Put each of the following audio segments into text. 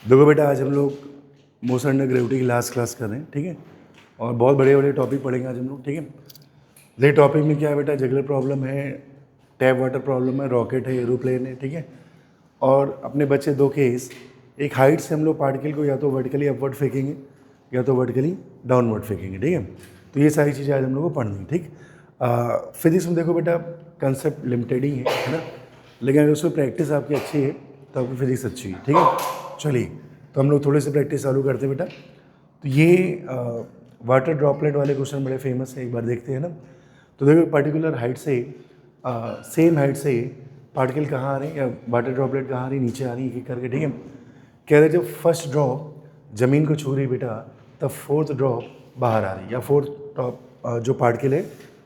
देखो बेटा, आज हम लोग मोशन अंडर ग्रेविटी की लास्ट क्लास कर रहे हैं, ठीक है। और बहुत बड़े बड़े टॉपिक पढ़ेंगे आज हम लोग, ठीक है। ये टॉपिक में क्या है बेटा, जगलर प्रॉब्लम है, टैप वाटर प्रॉब्लम है, रॉकेट है, एरोप्लेन है, ठीक है। और अपने बच्चे दो केस, एक हाइट से हम लोग पार्टिकल को या तो वर्टिकली अपवर्ड फेंकेंगे या तो वर्टिकली डाउनवर्ड फेंकेंगे, ठीक है। तो ये सारी चीज़ें आज हम लोग को पढ़नी है, ठीक। फिजिक्स में देखो बेटा, कंसेप्ट लिमिटेड ही है ना, लेकिन अगर उसमें प्रैक्टिस आपकी अच्छी है तो आपकी फिजिक्स अच्छी है, ठीक है। चलिए, तो हम लोग थोड़े से प्रैक्टिस चालू करते हैं बेटा। तो ये वाटर ड्रॉपलेट वाले क्वेश्चन बड़े फेमस हैं, एक बार देखते हैं ना। तो देखो, पर्टिकुलर हाइट से सेम हाइट से पार्टिकल कहाँ आ रहे हैं या वाटर ड्रॉपलेट कहाँ आ रही है, नीचे आ रही है, एक करके, ठीक है। कह रहे जब फर्स्ट ड्रॉप ज़मीन को छू रही बेटा, तब फोर्थ ड्रॉप बाहर आ रही है, या फोर्थ ड्रॉप जो पार्टिकल है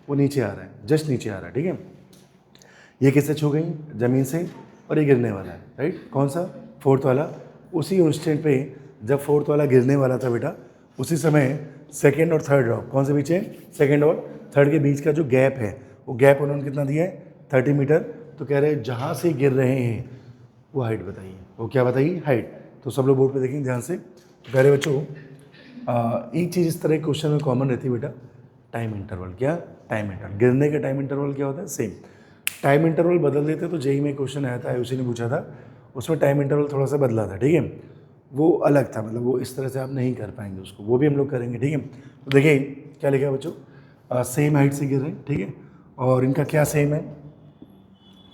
वो नीचे आ रहा है, जस्ट नीचे आ रहा है, ठीक है। ये किससे छू गई, ज़मीन से, और ये गिरने वाला है, राइट। कौन सा, फोर्थ वाला। उसी इंस्टेंट पे जब फोर्थ वाला गिरने वाला था बेटा, उसी समय सेकेंड और थर्ड ड्रॉप, कौन से बीच है, सेकेंड और थर्ड के बीच का जो गैप है, वो गैप उन्होंने कितना दिया है, 30 मीटर। तो कह रहे हैं जहाँ से गिर रहे हैं वो हाइट बताइए, वो क्या बताइए, हाइट। तो सब लोग बोर्ड पे देखेंगे ध्यान से। तो कह रहे बच्चों, एक चीज़ इस तरह के क्वेश्चन में कॉमन रहती है बेटा, टाइम इंटरवल। क्या, टाइम इंटरवल, गिरने का टाइम इंटरवल क्या होता है, सेम। टाइम इंटरवल बदल देते तो जेई में क्वेश्चन आया था, उसी ने पूछा था, उसमें टाइम इंटरवल थोड़ा सा बदला था, ठीक है। वो अलग था, मतलब वो इस तरह से आप नहीं कर पाएंगे उसको, वो भी हम लोग करेंगे, ठीक है। तो देखिए क्या लिखा है बच्चों, सेम हाइट से गिर रहे हैं, ठीक है, और इनका क्या सेम है,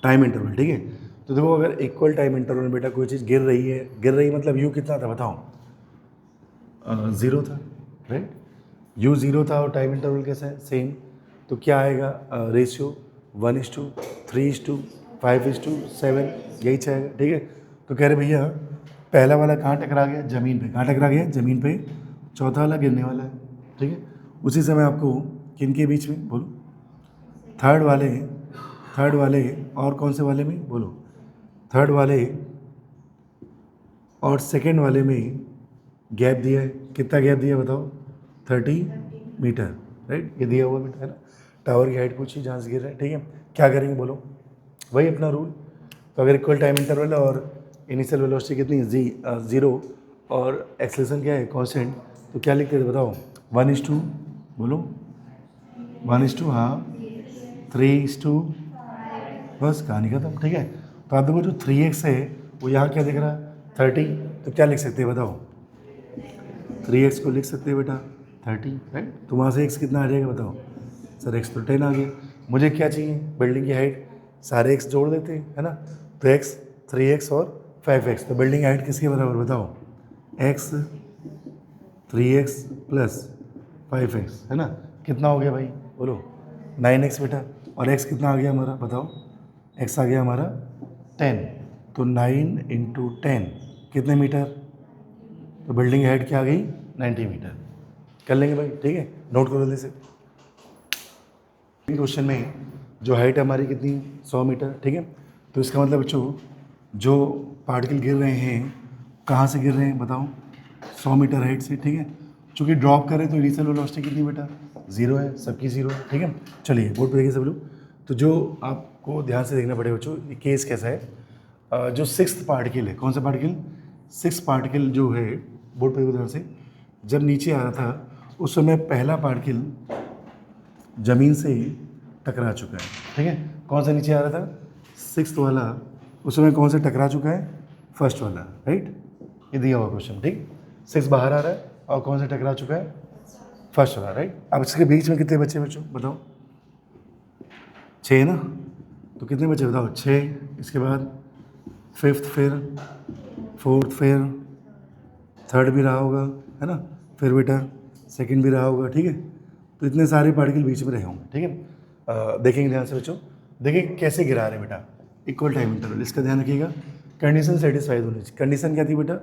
टाइम इंटरवल, ठीक है। तो देखो, अगर इक्वल टाइम इंटरवल में बेटा कोई चीज़ गिर रही है, मतलब यू कितना था बताओ, 0 था, राइट। यू 0 था और टाइम इंटरवल कैसा है, सेम। तो क्या आएगा, रेशियो 1:3, 5:7, यही चाहेगा, ठीक है। तो कह रहे भैया, पहला वाला कहाँ टकरा गया, ज़मीन पे, कहाँ टकरा गया, ज़मीन पे। चौथा वाला गिरने वाला है, ठीक है। उसी समय आपको किन के बीच में बोलो, थर्ड वाले और कौन से वाले में बोलो, थर्ड वाले और सेकेंड वाले में गैप दिया है, कितना गैप दिया है बताओ, 30 मीटर, राइट। ये दिया हुआ बेटा है ना। टावर की हाइट पूछी, जहाँ से गिर रहा है, ठीक है। क्या करेंगे बोलो, वही अपना रूल। तो अगर इक्वल टाइम इंटरवल है और इनिशियल वेलोसिटी कितनी, 0, और एक्सेलरेशन क्या है, कांस्टेंट, तो क्या लिखते थे बताओ, 1:, बोलो 1:, हाँ, 3:, बस कहानी खत्म, ठीक है। तो आप देखो, जो 3x है वो यहाँ क्या दिख रहा है, 30। तो क्या लिख सकते हैं बताओ, 3x को लिख सकते हैं बेटा 30, राइट। तो वहाँ से x कितना आ जाएगा बताओ, सर x तो 10 आ गया। मुझे क्या चाहिए, बिल्डिंग की हाइट, सारे x जोड़ देते हैं, है ना। तो x, 3x और 5x, तो बिल्डिंग हाइट किसके बराबर बताओ, x, 3x प्लस 5x, है ना। कितना हो गया भाई बोलो, 9x बेटा। और x कितना आ गया हमारा बताओ, x आ गया हमारा 10। तो 9 × 10 कितने मीटर, तो बिल्डिंग हाइट क्या आ गई, 90 मीटर। कर लेंगे भाई, ठीक है, नोट करो जल्दी से। क्वेश्चन में जो हाइट हमारी कितनी, 100 मीटर, ठीक है। तो इसका मतलब बच्चों, जो पार्टिकल गिर रहे हैं कहाँ से गिर रहे हैं बताओ, 100 मीटर हाइट से, ठीक है। चूँकि ड्रॉप करें तो इनिशियल वेलोसिटी कितनी बेटा, 0 है, सबकी 0 है, ठीक है। चलिए बोर्ड पर देखिए सब लोग। तो जो आपको ध्यान से देखना पड़ेगा बच्चों, ये केस कैसा है, जो 6th पार्टिकल है, कौन सा पार्टिकल, 6th पार्टिकल जो है, बोर्ड पर ध्यान से, जब नीचे आ रहा था उस समय पहला पार्टिकल ज़मीन से टकरा चुका है, ठीक है। कौन सा नीचे आ रहा था, 6th वाला, उस समय कौन सा टकरा चुका है, फर्स्ट वाला, राइट। ये दिया हुआ क्वेश्चन, ठीक। 6 बाहर आ रहा है और कौन सा टकरा चुका है, फर्स्ट वाला, राइट। अब इसके बीच में कितने बच्चे बच्चों बताओ, 6 ना। तो कितने बच्चे बताओ, 6। इसके बाद 5th, फिर 4th, फिर 3rd भी रहा होगा, है ना, फिर बेटा 2nd भी रहा होगा, ठीक है। तो इतने सारे पार्टिकल बीच में रहे होंगे, ठीक है। देखेंगे ध्यान से बच्चों, देखिए कैसे गिरा रहे बेटा, इक्वल टाइम इंटरवल, इसका ध्यान रखिएगा। कंडीशन सेटिस्फाइड होनी चाहिए। कंडीशन क्या थी बेटा,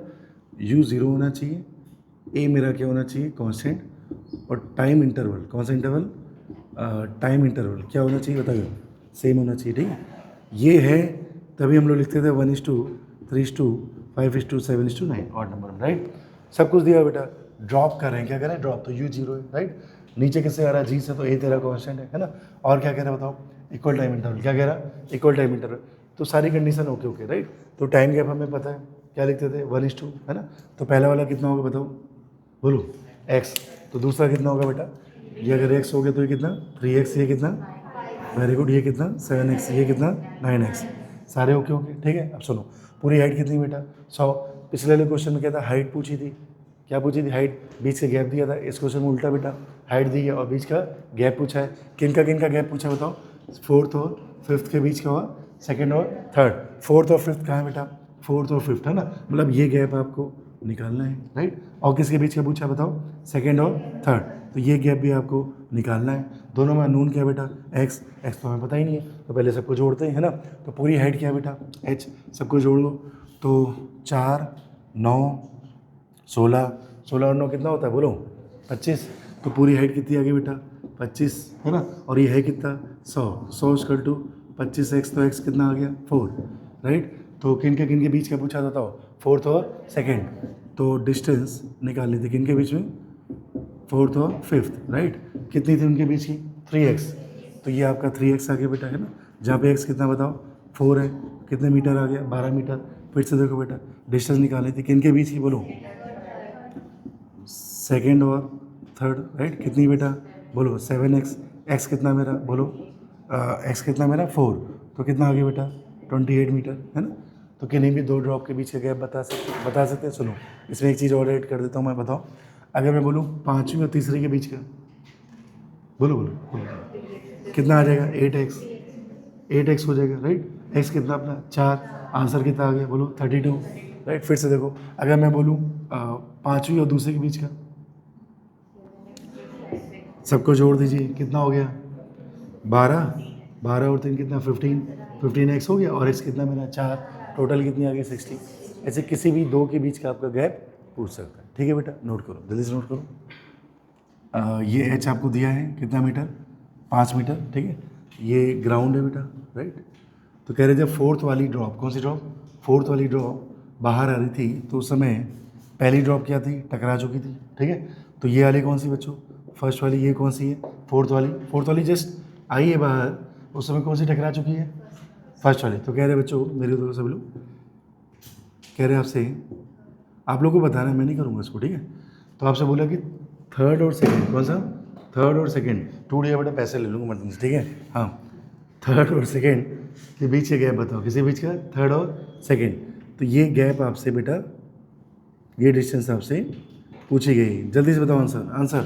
u 0 होना चाहिए, a मेरा क्या होना चाहिए, कांस्टेंट, और टाइम इंटरवल, कौन सा इंटरवल, टाइम इंटरवल क्या होना चाहिए बताइए, सेम होना चाहिए, ठीक है। ये है, तभी हम लोग लिखते थे 1:3, 5:7, 9, ऑड नंबर में, राइट। सब कुछ दिया बेटा। ड्रॉप कर रहे हैं, क्या कर रहे हैं, ड्रॉप, तो u 0 है, राइट। नीचे किससे आ रहा है, g से, तो a तेरा कांस्टेंट है ना। और क्या कह रहा है बताओ, इक्वल टाइम इंटरवल, क्या कह रहा है, इक्वल टाइम इंटरवल। तो सारी कंडीशन ओके, राइट। तो टाइम गैप हमें पता है, क्या लिखते थे 1:2, है ना। तो पहला वाला कितना होगा बताओ, बोलो x। तो दूसरा कितना होगा बेटा, ये अगर x हो गया तो ये कितना 3x, ये कितना, वेरी गुड, ये कितना 7x, ये कितना 9x, सारे ओके ओके, ठीक है। अब सुनो, पूरी हाइट कितनी बेटा 100। पिछले वाले क्वेश्चन में क्या था, हाइट पूछी थी, क्या पूछी थी, हाइट, बीच का गैप दिया था। इस क्वेश्चन में उल्टा बेटा, हाइट दी है और बीच का गैप पूछा है। किन का गैप पूछा है बताओ, 4th और 5th के बीच का हुआ, 2nd और 3rd। 4th और 5th कहाँ है बेटा, 4th और 5th, है ना, मतलब ये गैप आपको निकालना है, राइट। और किसके बीच का पूछा बताओ, 2nd और 3rd, तो ये गैप भी आपको निकालना है। दोनों में अननोन क्या है बेटा, x तो हमें पता ही नहीं है, तो पहले सबको जोड़ते हैं, है ना। तो पूरी हाइट क्या है बेटा h, सबको जोड़ लो। तो 4 9 16, 16 और 9 कितना होता है बोलो 25। तो पूरी हाइट कितनी आ गई बेटा 25, है ना। और ये है कितना 100 इक्वल टू 25x, तो x कितना आ गया 4, राइट। तो किन के बीच का पूछा बताओ, 4th और 2nd। तो डिस्टेंस निकालनी थी किन के बीच में, 4th और 5th, राइट। कितनी थी उनके बीच की 3x। तो ये आपका 3x आ गया बेटा, है ना। जहाँ पे x कितना बताओ 4 है, कितने मीटर आ गया 12 मीटर। फिर से देखो बेटा, डिस्टेंस निकालनी थी किन के बीच की बोलो, 2nd और 3rd, राइट। कितनी बेटा बोलो 7x, x कितना मेरा बोलो, x कितना मेरा 4, तो कितना आ गया बेटा 28 मीटर, है ना। तो किन्हीं भी दो ड्रॉप के बीच का गैप बता सकते हैं। सुनो, इसमें एक चीज़ और ऐड कर देता हूँ मैं, बताओ। अगर मैं बोलूँ 5वीं और तीसरी के बीच का, बोलो बोलो बोलो, कितना आ जाएगा 8x हो जाएगा, राइट। x कितना अपना 4, आंसर कितना आ गया बोलो 32, राइट। फिर से देखो, अगर मैं बोलूँ 5वीं और दूसरे के बीच का, सबको जोड़ दीजिए, कितना हो गया 12 और 3 कितना 15x हो गया, और x कितना मेरा 4, टोटल कितनी आ गई 60। ऐसे किसी भी दो के बीच का आपका गैप पूछ सकता है, ठीक है बेटा। नोट करो, जल्दी से नोट करो। ये h आपको दिया है कितना मीटर, 5 मीटर, ठीक है। ये ग्राउंड है बेटा, राइट। तो कह रहे जब 4th वाली ड्रॉप, कौन सी ड्रॉप, 4th वाली ड्रॉप बाहर आ रही थी, तो उस समय पहली ड्रॉप क्या थी, टकरा चुकी थी, ठीक है। तो ये वाली कौन सी बच्चों, फर्स्ट वाली, ये कौन सी है 4th वाली जस्ट आई है बाहर, उस समय कौन सी टकरा चुकी है, फर्स्ट वाली। तो कह रहे बच्चों, मेरे दोस्त सभी लोग कह रहे आपसे, आप लोगों को बताना है, मैं नहीं करूँगा इसको, ठीक है। तो आपसे बोला कि 3rd और 2nd, कौन सा 3rd और 2nd, टूट गया बेटा, पैसे ले लूँगा मतलब, ठीक है। हाँ, 3rd और 2nd के बीच का गैप बताओ, किसी बीच का 3rd और 2nd। तो ये गैप आपसे बेटा, ये डिस्टेंस आपसे पूछी गई। जल्दी से बताओ आंसर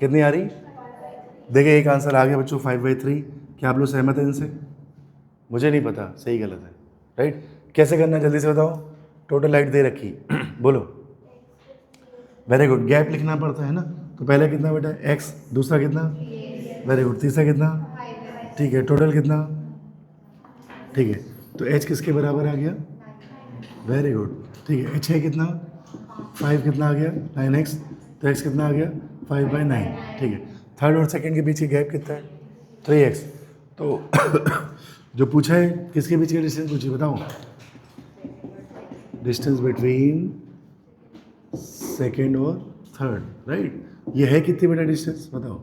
कितनी आ रही। देखिए एक आंसर आ गया बच्चों 5/3। क्या आप लोग सहमत हैं इनसे, मुझे नहीं पता सही गलत है, राइट। कैसे करना है जल्दी से बताओ, टोटल हाइट दे रखी बोलो, वेरी गुड। गैप लिखना पड़ता है ना, तो पहले कितना बेटा x, दूसरा कितना, वेरी गुड, तीसरा कितना, ठीक है, टोटल कितना, ठीक है। तो h किसके बराबर आ गया, वेरी गुड, ठीक है। h है कितना 5, कितना आ गया 9x, तो x कितना आ गया 5/9, ठीक है। 3rd और 2nd के बीच का गैप कितना है 3x। तो जो पूछा है किसके बीच का डिस्टेंस पूछिए बताओ, डिस्टेंस बिटवीन 2nd और 3rd, राइट। ये है कितनी बेटा डिस्टेंस बताओ,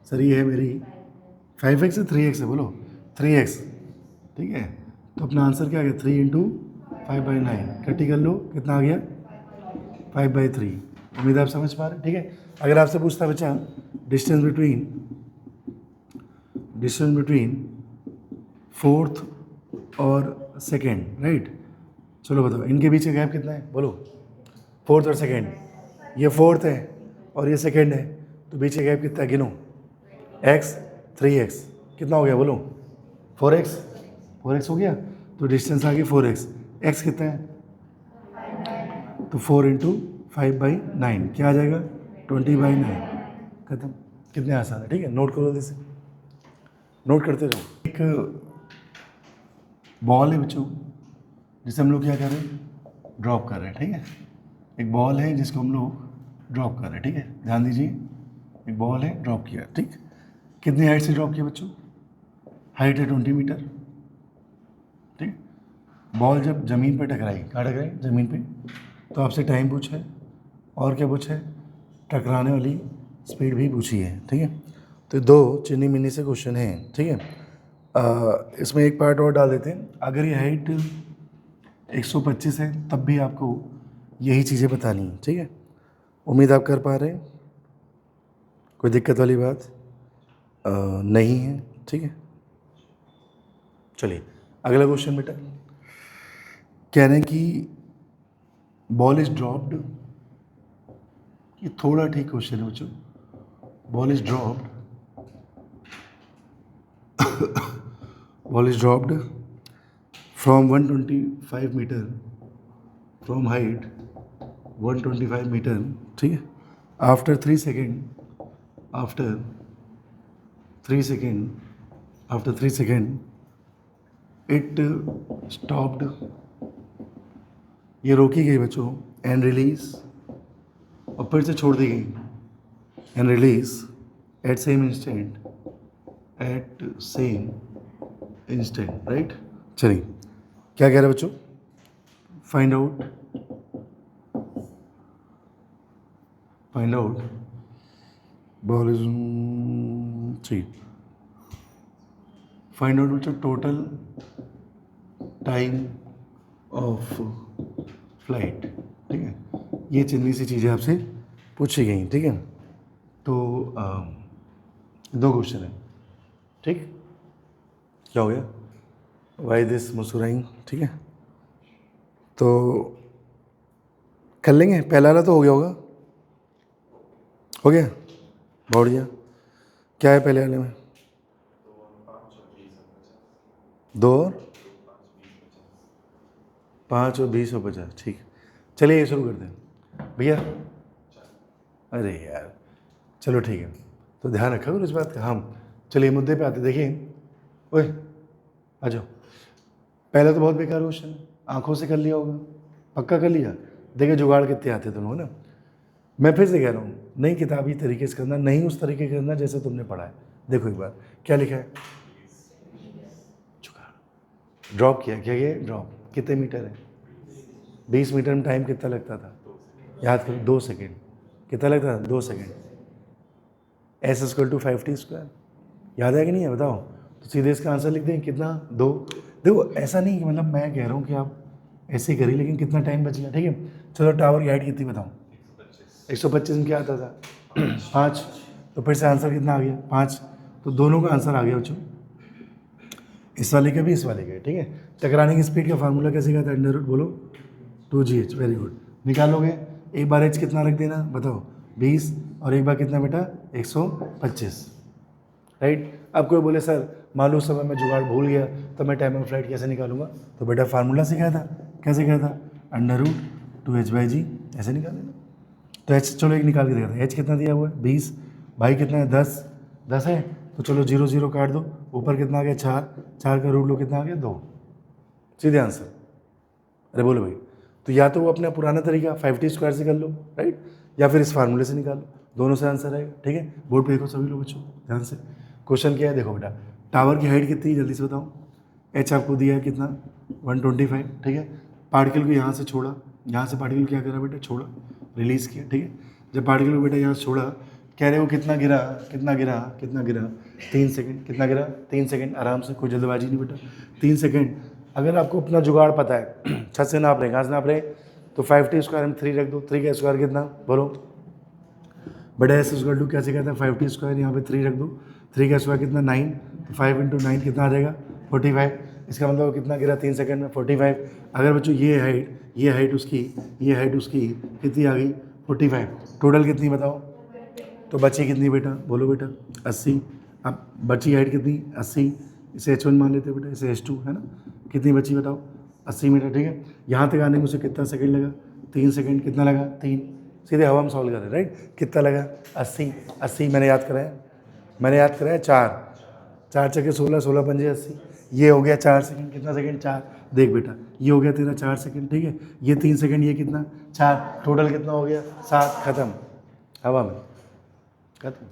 सर ये है मेरी 5x है 3x है, बोलो 3x, ठीक है। तो अपना आंसर क्या आ गया 3 × 5/9, कटी कर लो, कितना आ गया 5/3। उम्मीद है आप समझ पा रहे हैं, ठीक है। अगर आपसे पूछता बच्चा डिस्टेंस बिटवीन 4th और 2nd, राइट। चलो बताओ इनके बीच का गैप कितना है बोलो, 4th और 2nd, ये 4th है और ये 2nd है, तो बीच का गैप कितना है गिनो, x 3x, कितना हो गया बोलो 4x हो गया। तो डिस्टेंस आ गई 4x, x कितना है, तो 4 × 5/9 क्या आ जाएगा 20/9, खत्म। कितने आसान है, ठीक है। नोट करो, जैसे नोट करते रहो। एक बॉल है बच्चों, जिसे हम लोग क्या कर रहे हैं, ड्रॉप कर रहे हैं, ठीक है। एक बॉल है जिसको हम लोग ड्रॉप कर रहे हैं, ठीक है। ध्यान दीजिए, एक बॉल है, ड्रॉप किया, ठीक। कितनी हाइट से ड्रॉप किया बच्चों, हाइट है 20 मीटर, ठीक। बॉल जब ज़मीन पे टकराई, कहाँ टकराई ज़मीन पे, तो आपसे टाइम पूछा है और क्या पूछा है, टकराने वाली स्पीड भी पूछी है, ठीक है। तो दो चिन्नी मिन्नी से क्वेश्चन हैं, ठीक है। इसमें एक पार्ट और डाल देते हैं। अगर ये हाइट 125 है तब भी आपको यही चीज़ें बतानी है, ठीक है। उम्मीद आप कर पा रहे हैं, कोई दिक्कत वाली बात नहीं है, ठीक है। चलिए अगला क्वेश्चन बेटा, कह रहे हैं कि बॉल इज ड्रॉप्ड, ये थोड़ा ठीक क्वेश्चन है बच्चों। Ball is dropped, ball is dropped from 125 metre, from height 125 metre, ठीक है। After 3 second, after 3 second, after 3 second it stopped, ये रोकी गई बच्चों, एंड रिलीज, और फिर से छोड़ दी गई, and release at same instant, at same instant, right. चलिए क्या कह रहे हैं बच्चों, find out, find out ball is, ठीक, फाइंड आउट बच्चों टोटल टाइम ऑफ फ्लाइट, ठीक है। ये जितनी सी चीज़ें आपसे पूछी गई, ठीक है। तो 2 क्वेश्चन है, ठीक। क्या हो गया, वाई दिस मुस्कुराइंग, ठीक है। तो कर लेंगे, पहला वाला तो हो गया होगा, हो गया, बहुत बढ़िया। क्या है पहले वाले में, 2 और 5 और 20 और 50, ठीक। चलिए ये शुरू करते हैं भैया। अरे यार चलो ठीक है, तो ध्यान रखा करो इस बात का। हम चलिए मुद्दे पे आते, देखिए, ओए आ जाओ। पहले तो बहुत बेकार क्वेश्चन है, आंखों से कर लिया होगा, पक्का कर लिया। देखिए जुगाड़ कितने आते तुम लोग ना। मैं फिर से कह रहा हूँ, नहीं किताबी तरीके से करना, नहीं उस तरीके से करना जैसे तुमने पढ़ा है। देखो एक बार क्या लिखा है, जुगाड़, ड्रॉप किया, क्या ये ड्रॉप कितने मीटर है, 20 मीटर में टाइम कितना लगता था, याद करो 2 सेकेंड, कितना लगता था 2 second. S equal to 5t², याद है कि नहीं है बताओ। तो सीधे इसका आंसर लिख दें, कितना 2। देखो ऐसा नहीं कि मतलब मैं कह रहा हूँ कि आप ऐसे करिए, लेकिन कितना टाइम बच गया, ठीक है। चलो टावर की हाइट कितनी बताओ, 125 में क्या आता था 5, तो फिर से आंसर कितना आ गया 5। तो दोनों का आंसर आ गया बच्चों, इस वाले का भी इस वाले का, ठीक है। टकराने की स्पीड का फार्मूला कैसे कहता है, अंडर रूट बोलो 2gh, वेरी गुड। निकालोगे, एक बार h कितना रख देना बताओ 20, और एक बार कितना बेटा 125, राइट। अब कोई बोले सर मालूम समय में जुगाड़ भूल गया तो मैं टाइम ऑफ फ्लाइट कैसे निकालूंगा, तो बेटा फार्मूला से क्या था, कैसे क्या था, अंडर रूट 2h/g, ऐसे निकाल लेना। तो h चलो एक निकाल के देखा था, h कितना दिया हुआ है 20, भाई कितना है 10 है, तो चलो 0 0 काट दो, ऊपर कितना आ गया 4 का रूट लो, कितना आ गया 2, सीधे आंसर। अरे बोलो भाई, तो या तो वो अपना पुराना तरीका 5t² से कर लो, राइट, या फिर इस फार्मूले से निकालो, दोनों से आंसर आएगा, ठीक है। बोर्ड पे देखो सभी लोग बच्चों ध्यान से, क्वेश्चन क्या है देखो बेटा, टावर की हाइट कितनी है जल्दी से बताओ, h आपको दिया है कितना 125, ठीक है। पार्टिकल को यहाँ से छोड़ा, यहाँ से पार्टिकल क्या करा बेटा, छोड़ा, रिलीज़ किया, ठीक है। जब पार्टिकल को बेटा यहाँ से छोड़ा, कह रहे हो कितना गिरा, कितना गिरा, कितना गिरा 3 सेकेंड, कितना गिरा 3 सेकेंड, आराम से, कोई जल्दबाजी नहीं बेटा, 3 सेकेंड। अगर आपको अपना जुगाड़ पता है, छत से नाप रहे, कहाँ से नाप रहे, तो 5t² में 3 रख दो, 3 का स्क्वायर कितना बोलो बड़ा, एस इक्वल टू कैसे कहता है 5t², यहाँ पे 3 रख दो, 3 का स्क्वायर कितना 9, तो 5 × 9 कितना आ जाएगा 45, इसका मतलब कितना गिरा 3 सेकंड में 45। अगर बच्चों ये हाइट उसकी, ये हाइट उसकी कितनी आ गई 45, टोटल कितनी बताओ, तो बची कितनी बेटा बोलो बेटा 80। अब बची हाइट कितनी 80, इसे h1 मान लेते बेटा, इसे h2 है ना, कितनी बची बताओ 80 मीटर, ठीक है। यहाँ तक आने में उसे कितना सेकंड लगा 3 सेकंड, कितना लगा 3, सीधे हवा में सॉल्व कर रहे राइट, कितना लगा 80 मैंने याद कराया 4 चक्के 16, 16 पंजे 80, ये हो गया 4 सेकंड, कितना सेकंड 4, देख बेटा ये हो गया तेरा 4 सेकंड, ठीक है, ये 3 सेकंड, ये कितना 4, टोटल कितना हो गया 7, खत्म, हवा में खत्म,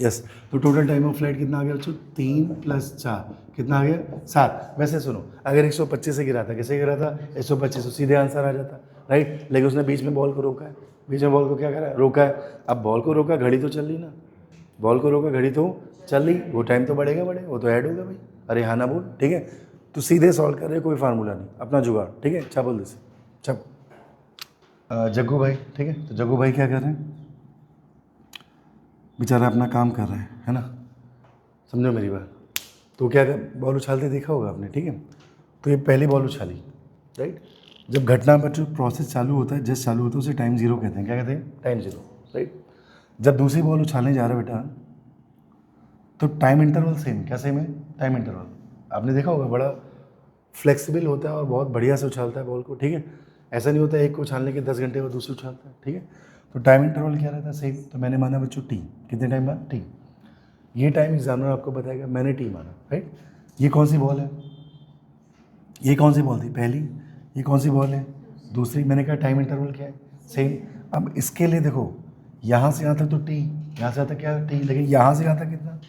यस। तो टोटल टाइम ऑफ फ्लाइट कितना आ गया बच्चों 3 + 4 कितना आ गया 7। वैसे सुनो, अगर 125 से गिरा था, किसे गिरा था 125, तो सीधे आंसर आ जाता राइट, लेकिन उसने बीच में बॉल को रोका है, बीच में बॉल को क्या करा है रोका है। अब बॉल को रोका, घड़ी तो चल रही ना, बॉल को रोका, घड़ी तो चल रही, वो टाइम तो बढ़ेगा वो तो ऐड होगा भाई, अरे हाँ ना बोल, ठीक है। तो सीधे सॉल्व कर रहे हो, कोई फार्मूला नहीं, अपना जुगाड़, ठीक है। क्या बोल दे चल जग्गू भाई, ठीक है। तो जग्गू भाई क्या कर रहे हैं, बेचारा अपना काम कर रहे हैं, है ना, समझो मेरी बात। तो क्या बॉल उछालते देखा होगा आपने, ठीक है। तो ये पहली बॉल उछाली, राइट। जब घटना पर जो प्रोसेस चालू होता है, जस्ट चालू होता है, उसे टाइम जीरो कहते हैं। क्या कहते हैं, टाइम जीरो, राइट। जब दूसरी बॉल उछालने जा रहे हो बेटा, तो टाइम इंटरवल सेम, क्या सेम है, टाइम इंटरवल। आपने देखा होगा बड़ा फ्लेक्सिबल होता है और बहुत बढ़िया से उछालता है बॉल को, ठीक है। ऐसा नहीं होता है एक को उछालने के 10 घंटे बाद दूसरी उछालता है, ठीक है। तो टाइम इंटरवल क्या रहता है, सेम। तो मैंने माना बच्चों टी, कितने टाइम बाद, टी। ये टाइम एग्जामिनर आपको बताएगा, मैंने टी माना, राइट। ये कौन सी बॉल है, ये कौन सी बॉल थी, पहली। ये कौन सी बॉल है, दूसरी। मैंने कहा टाइम इंटरवल क्या है, सेम। अब इसके लिए देखो, यहाँ से यहाँ तक तो टी, यहाँ से यहाँ तक क्या टी, लेकिन यहाँ से यहाँ तक कितना,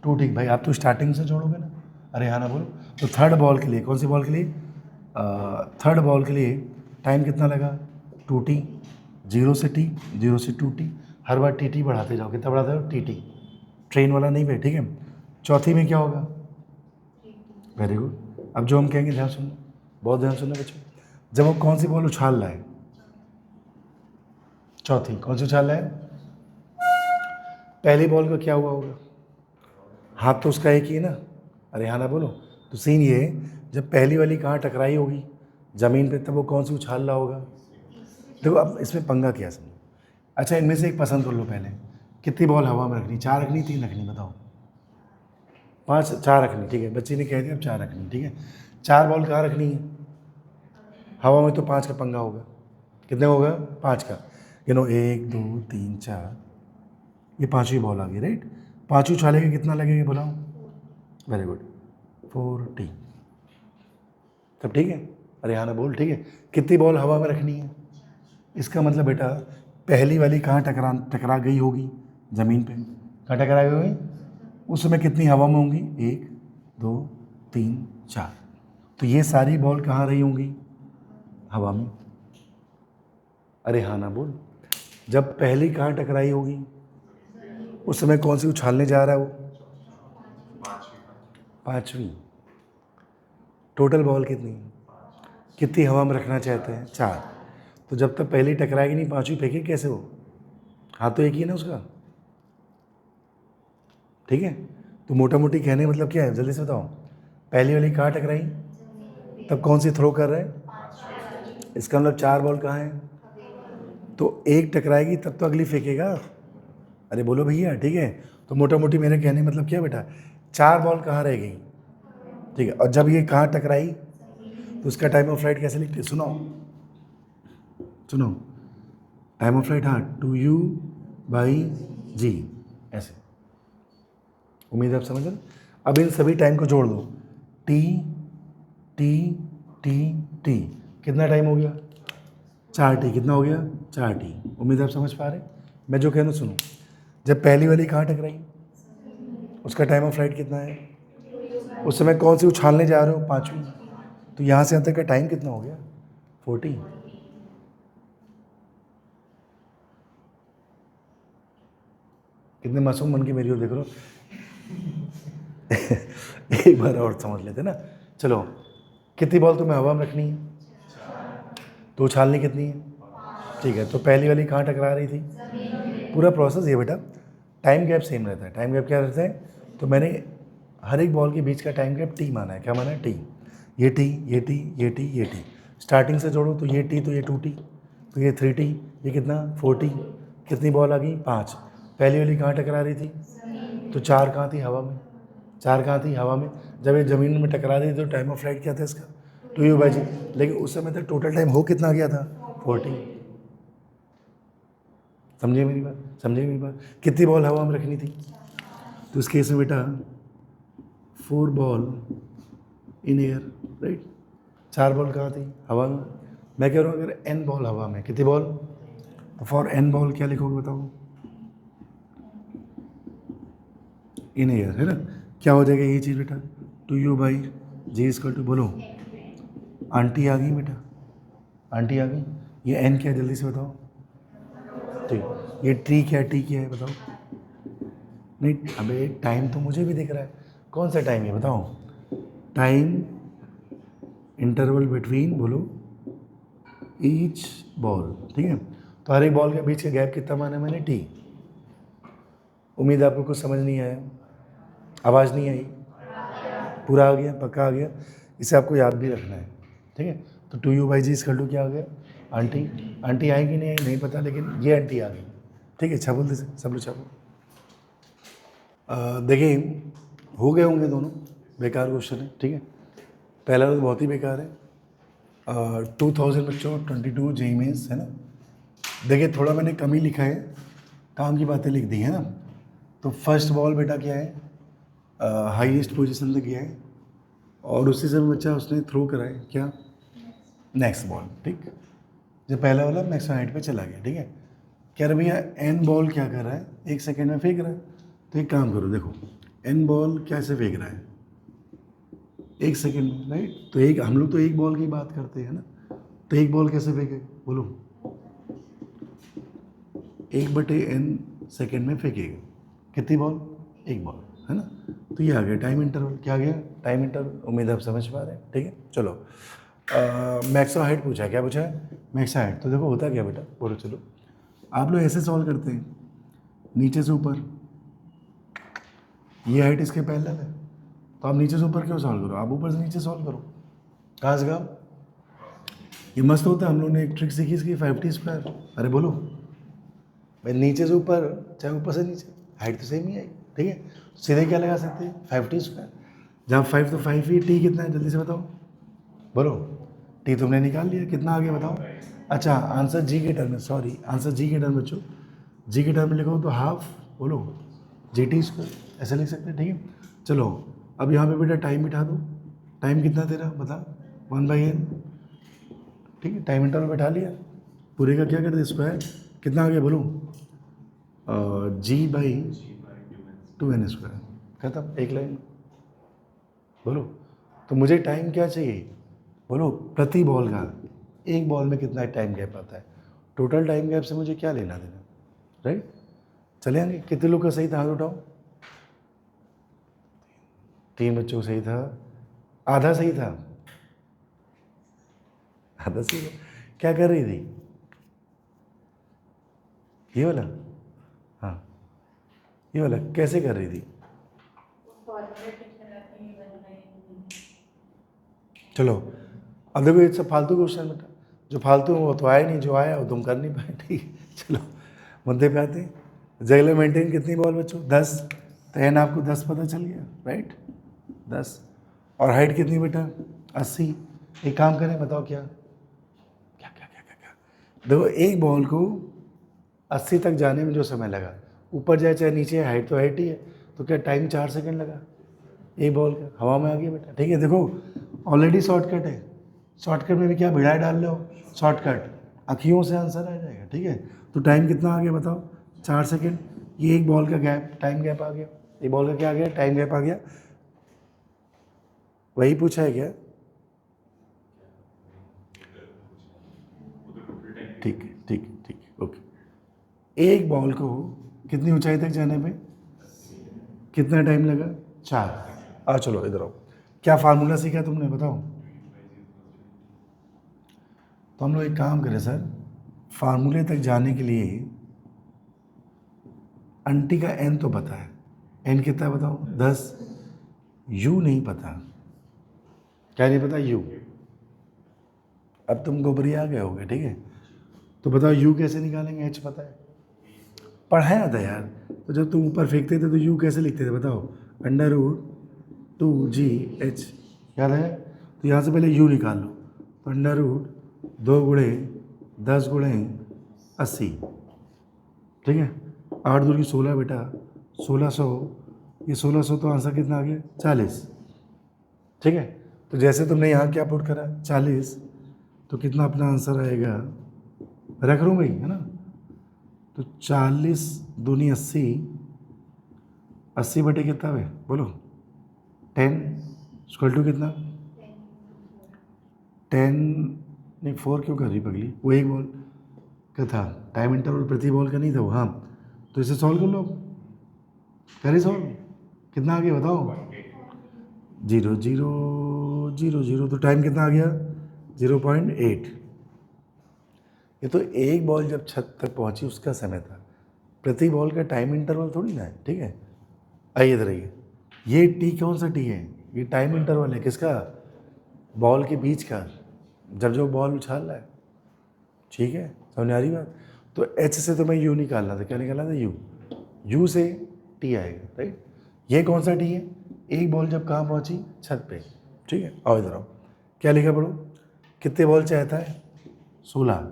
टू। ठीक भाई, आप तो स्टार्टिंग से जोड़ोगे ना, अरे हाँ ना बोलो। तो थर्ड बॉल के लिए, कौन सी बॉल के लिए, थर्ड बॉल के लिए टाइम कितना लगा, टू टी। जीरो से टी, जीरो से टू टी, हर बार टी टी बढ़ाते जाओ, कितना बढ़ाते जाओ, टी टी। ट्रेन वाला नहीं भाई, ठीक है। चौथी में क्या होगा, वेरी गुड। अब जो हम कहेंगे ध्यान सुनना, बहुत ध्यान सुनना बच्चों। जब वो कौन सी बॉल उछाल रहा है, चौथी कौन सी उछाल रहा है, पहली बॉल का क्या हुआ होगा, हाथ तो उसका एक ही है ना, अरे हाँ ना बोलो। तो सीन ये है, जब पहली वाली कहाँ टकराई होगी, ज़मीन पे, तब वो कौन सी उछाल रहा होगा। देखो अब इसमें पंगा क्या समझो। अच्छा, इनमें से एक पसंद कर लो पहले, कितनी बॉल हवा में रखनी, 4 रखनी, 3 रखनी, बताओ। 5, 4 रखनी, ठीक है। बच्चे ने कह दिया अब 4 रखनी, ठीक है। 4 बॉल कहाँ रखनी है, हवा में, तो 5 का पंगा होगा। कितने होगा, 5 का। 1 2 3 4, ये 5वीं बॉल आ गई, राइट। 5वीं उछालेंगे कितना लगेगा बताओ, वेरी गुड, 40। तब ठीक है, अरे हाँ ना बोल, ठीक है। कितनी बॉल हवा में रखनी है, इसका मतलब बेटा पहली वाली कहाँ टकरा गई होगी, ज़मीन पे। कहाँ टकरा गई होगी, उस समय कितनी हवा में होंगी, 1 2 3 4। तो ये सारी बॉल कहाँ रही होंगी, हवा में। अरे हाँ ना बोल। जब पहली कहाँ टकराई होगी, उस समय कौन सी उछालने जा रहा है वो, 5वीं। टोटल बॉल कितनी, कितनी हवा में रखना चाहते हैं, 4। तो जब तक पहली टकराएगी नहीं, 5वीं फेंके कैसे वो, हाथ तो एक ही है ना उसका, ठीक है। तो मोटा मोटी कहने का मतलब क्या है, जल्दी से बताओ। पहली वाली कहाँ टकराई, तब कौन सी थ्रो कर रहे हैं, इसका मतलब 4 बॉल कहाँ है, तो एक टकराएगी तब तो अगली फेंकेगा, अरे बोलो भैया, ठीक है। तो मोटा मोटी मेरे कहने का मतलब क्या बेटा, 4 बॉल कहाँ रह गई, ठीक है। और जब ये कहाँ टकराई, तो उसका टाइम ऑफ फ्लाइट कैसे लिखते, सुनो सुनो, टाइम ऑफ फ्लाइट, हाँ, 2u/g, ऐसे। उम्मीद है आप समझ रहे। अब इन सभी टाइम को जोड़ दो, टी टी टी टी, कितना टाइम हो गया, 4t। कितना हो गया, 4t। उम्मीद है आप समझ पा रहे। मैं जो कह रहा हूँ सुनो, जब पहली वाली कहाँ टकराई, उसका टाइम ऑफ फ्लाइट कितना है, उस समय कौन सी उछालने जा रहे हो, 5वीं। तो यहाँ से यहाँ तक का टाइम कितना हो गया, 40। कितने मासूम बन के मेरी ओर देख रहे हो। एक बार और समझ लेते ना। चलो, कितनी बॉल तुम्हें हवा में रखनी है, तो उछालनी कितनी है, ठीक है। तो पहली वाली कहाँ टकरा रही थी, पूरा प्रोसेस ये बेटा, टाइम गैप सेम रहता है। टाइम गैप क्या रहता है, तो मैंने हर एक बॉल के बीच का टाइम गैप टी माना है। क्या माना है, टी। ये टी, ये टी, ये टी, ये टी, स्टार्टिंग से जोड़ो तो ये टी, तो ये 2t, तो ये 3t, ये कितना, 4t। कितनी बॉल आ गई, 5। पहली वाली कहाँ टकरा रही थी, तो 4 कहाँ थी, हवा में। 4 कहाँ थी, हवा में। जब ये ज़मीन में टकरा रही थी, तो टाइम ऑफ फ्लाइट क्या था इसका, 2u/g। लेकिन उस समय तक टोटल टाइम हो कितना गया था, 40। समझे मेरी बात, समझे मेरी बात। कितनी बॉल हवा में रखनी थी, तो इस केस में बेटा 4 ball in air, right. 4 ball कहाँ थी, हवा में। मैं कह रहा हूँ अगर n बॉल हवा में, कितनी बॉल, तो फॉर n बॉल क्या लिखोगे बताओ, इन एयर, है ना। क्या हो जाएगा ये चीज़ बेटा, 2u/g, बोलो, आंटी आ गई बेटा, आंटी आ गई। ये n क्या है जल्दी से बताओ, ठीक। ये टी क्या है बताओ, नहीं अबे टाइम तो मुझे भी दिख रहा है, कौन सा टाइम है बताओ, टाइम इंटरवल बिटवीन बोलो ईच बॉल, ठीक है। तो हर एक बॉल के बीच का गैप कितना माना मैंने, टी। उम्मीद आपको कुछ समझ नहीं आया, आवाज़ नहीं आई, पूरा आ गया, पक्का आ गया। इसे आपको याद भी रखना है, ठीक है। तो 2u/g = क्या आ गया, आंटी। आंटी आई कि नहीं आई नहीं पता, लेकिन ये आंटी आ गई, ठीक है। छापो सब लोग छापो। देखिए हो गए होंगे दोनों, बेकार क्वेश्चन है, ठीक है। पहला तो बहुत ही बेकार है। 2000 बच्चों 22 जेई मेंस है ना। देखिए थोड़ा मैंने कम ही लिखा है, काम की बातें लिख दी है ना। तो फर्स्ट बॉल बेटा क्या है, हाईएस्ट पोजीशन तक गया है, और उसी समय बच्चा उसने थ्रो करा है क्या, नेक्स्ट बॉल, ठीक। जो पहला वाला मैक्सिमम हाइट पे चला गया, ठीक है। कह रहे भैया एन बॉल क्या कर रहा है, 1 सेकेंड में फेंक रहा है। तो एक काम करो, देखो एन बॉल कैसे फेंक रहा है, 1 सेकेंड में, राइट। तो एक हम लोग तो एक बॉल की बात करते हैं ना, तो एक बॉल कैसे फेंके बोलो, 1/n सेकेंड में फेंकेगा। कितनी बॉल, एक बॉल, है ना। तो ये आ गया टाइम इंटरवल, क्या आ गया, टाइम इंटरवल। उम्मीद आप समझ पा रहे हैं, ठीक है। चलो मैक्सिमम हाइट पूछा है, क्या पूछा है, मैक्सिमम हाइट। तो देखो होता क्या बेटा, बोलो चलो आप लोग ऐसे सॉल्व करते हैं, नीचे से ऊपर, ये हाइट इसके पैरेलल है, तो आप नीचे से ऊपर क्यों सॉल्व करो, आप ऊपर से नीचे सॉल्व करो। कहाँ से कहाँ, ये मस्त होता है। हम लोग ने एक ट्रिक सीखी इसकी, 5t²। अरे बोलो भाई, नीचे से ऊपर चाहे ऊपर से नीचे, हाइट तो सेम ही आई, ठीक है। सीधे क्या लगा सकते हैं, 5t²। जहाँ 5 तो 5 ही, टी कितना है जल्दी से बताओ, बोलो। टी तुमने निकाल लिया, कितना आ गया बताओ। अच्छा आंसर जी के टर्म में, सॉरी आंसर जी के टर्म में बच्चों, जी के टर्म में लिखो तो हाफ, बोलो GT², ऐसे लिख सकते हैं, ठीक है। चलो अब यहाँ पे बेटा टाइम बिठा दो, टाइम कितना तेरा बता, 1/n, ठीक है। टाइम इंटरवल बैठा लिया, पूरे का क्या कर दे स्क्वायर, कितना आ गया बोलो, G/2n², खत्म, एक लाइन में, बोलो। तो मुझे टाइम क्या चाहिए, बोलो प्रति बॉल का, एक बॉल में कितना टाइम गैप आता है, टोटल टाइम गैप से मुझे क्या लेना देना, राइट। चले आएंगे, कितने लोग का सही था, हाथ उठाओ। 3 बच्चों को सही था, आधा सही था, आधा सही था। क्या कर रही थी, ये वाला, हाँ ये वाला कैसे कर रही थी, चलो अब देखो ये सब फालतू क्वेश्चन बेटा, जो फालतू है वो तो आया नहीं, जो आया वो तुम कर नहीं पाए, ठीक है। चलो मुद्दे पे आते हैं। जगले मेंटेन कितनी बॉल बच्चों, 10। तो एन आपको 10 पता चल गया, राइट, 10। और हाइट कितनी बेटा, 80। एक काम करें, बताओ क्या क्या क्या क्या क्या क्या, देखो एक बॉल को 80 तक जाने में जो समय लगा, ऊपर जाए चाहे नीचे, हाइट तो हाइट ही है, तो क्या टाइम 4 सेकंड लगा, एक बॉल का हवा में आ गया बेटा, ठीक है। देखो ऑलरेडी शॉर्टकट है, शॉर्टकट में भी क्या भिड़ाए डाल लो, शॉर्टकट अखियों से आंसर आ जाएगा, ठीक है। तो टाइम कितना आ गया बताओ, 4 सेकंड। ये एक बॉल का गैप, टाइम गैप आ गया, एक बॉल का क्या आ गया, टाइम गैप आ गया। वही पूछा है क्या, ठीक है ठीक है ठीक है, ओके। एक बॉल को कितनी ऊंचाई तक जाने में कितना टाइम लगा, 4। आ चलो इधर आओ, क्या फार्मूला सीखा तुमने बताओ। तो हम लोग एक काम करें सर, फार्मूले तक जाने के लिए आंटी का एन तो पता है, एन कितना बताओ, 10। यू नहीं पता, क्या नहीं पता, यू। अब तुम गोबरिया आ गए होगे, ठीक है। तो बताओ यू कैसे निकालेंगे, एच पता है, पढ़ाया था यार। तो जब तुम ऊपर फेंकते थे तो यू कैसे लिखते थे बताओ, √2GH, याद है। तो यहाँ से पहले यू निकाल लो, तो √2 × 10 × 80, ठीक है। 8 दूर की 16 बेटा, 1600, ये 1600 तो आंसर कितना आ गया, 40, ठीक है। तो जैसे तुमने यहाँ क्या पुट करा 40, तो कितना अपना आंसर आएगा, रख लूँ भाई, है ना। तो 40 दूनी 80, 80 बटे कितना है बोलो, 10 = कितना, 10 नहीं 4 क्यों कर रही पगली, वो एक बॉल का था, टाइम इंटरवल प्रति बॉल का नहीं था वो, हाँ। तो इसे सॉल्व कर लो, करें सॉल्व, कितना आ गया बताओ, 0 0 0.00, तो टाइम कितना आ गया 0.8। ये तो एक बॉल जब छत तक पहुंची उसका समय था, प्रति बॉल का टाइम इंटरवल थोड़ी ना है, ठीक है। आइए इधर आइए, ये टी कौन सा टी है, ये टाइम इंटरवल है किसका, बॉल के बीच का, जब जो बॉल उछाल रहा है, ठीक है, समझ आ रही बात। तो एच से तो मैं यू निकालना था, क्या निकालना था, यू से टी आएगा, राइट। ये कौन सा टी है, एक बॉल जब कहाँ पहुंची, छत पे, ठीक है। आओ इधर आओ, क्या लिखा पढ़ो, कितने बॉल चाहता है, 16,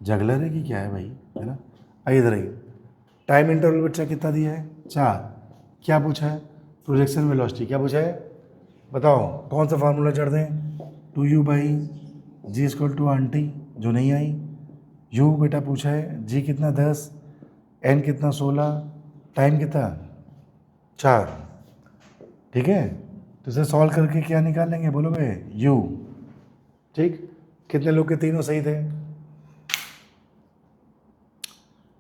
जगलर है कि क्या है भाई, है ना। आइए इधर आइए, टाइम इंटरवल बच्चा कितना दिया है, 4। क्या पूछा है, प्रोजेक्शन वेलोसिटी, क्या पूछा है बताओ, कौन सा फार्मूला चढ़ दें, 2u/g आंटी, जो नहीं आई। u बेटा पूछा है, g कितना 10, n कितना 16, टाइम कितना 4, ठीक है। तो इसे सॉल्व करके क्या निकाल लेंगे, बोलो भाई u, ठीक। कितने लोग के तीनों सही थे,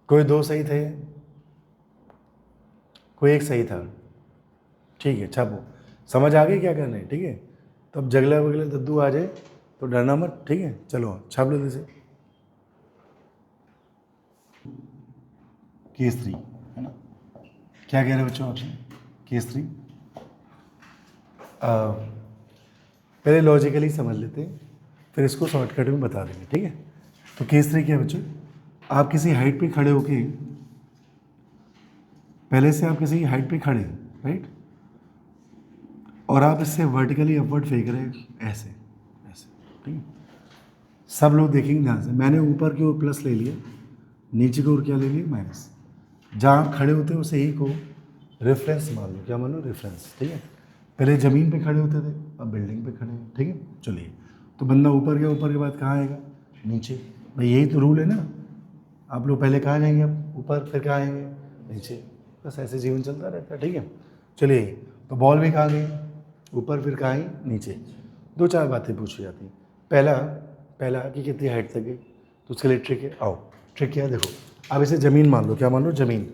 कोई 2 सही थे, कोई 1 सही था, ठीक है। छापो, समझ आ गई क्या करना है, ठीक है। तो अब जगला वगला दद्दू आ जाए तो डरना मत, ठीक है। चलो छाप लो जैसे केस 3, है ना। क्या कह रहे बच्चों आपसे, केस 3 पहले लॉजिकली समझ लेते हैं, फिर इसको शॉर्टकट में बता देंगे, ठीक है। तो केस 3 क्या है बच्चों, आप किसी हाइट पे खड़े होके, पहले से आप किसी हाइट पे खड़े, राइट, और आप इससे वर्टिकली अपवर्ड फेंक रहे हैं, ऐसे ऐसे, ठीक है। सब लोग देखेंगे ध्यान से, मैंने ऊपर की ओर प्लस ले लिया, नीचे की ओर क्या ले लिया, माइनस। जहाँ खड़े होते हैं उसे ही को रेफरेंस मान लो, क्या मान लो, रेफरेंस, ठीक है। पहले ज़मीन पे खड़े होते थे, अब बिल्डिंग पे खड़े हैं, ठीक है। चलिए, तो बंदा ऊपर गया, ऊपर के बाद कहाँ आएगा, नीचे, भाई यही तो रूल है ना। आप लोग पहले कहाँ जाएंगे, अब ऊपर, फिर कहाँ आएंगे, नीचे, बस ऐसे जीवन चलता रहता है, ठीक है। चलिए, तो बॉल भी कहाँ गई, ऊपर, फिर कहाँ आई, नीचे। 2-4 बातें पूछी जाती हैं। पहला कि कितनी हाइट तक गई, तो उसके लिए ट्रिक है, आओ ट्रिक क्या है, देखो। अब इसे ज़मीन मान लो, क्या मान लो, ज़मीन।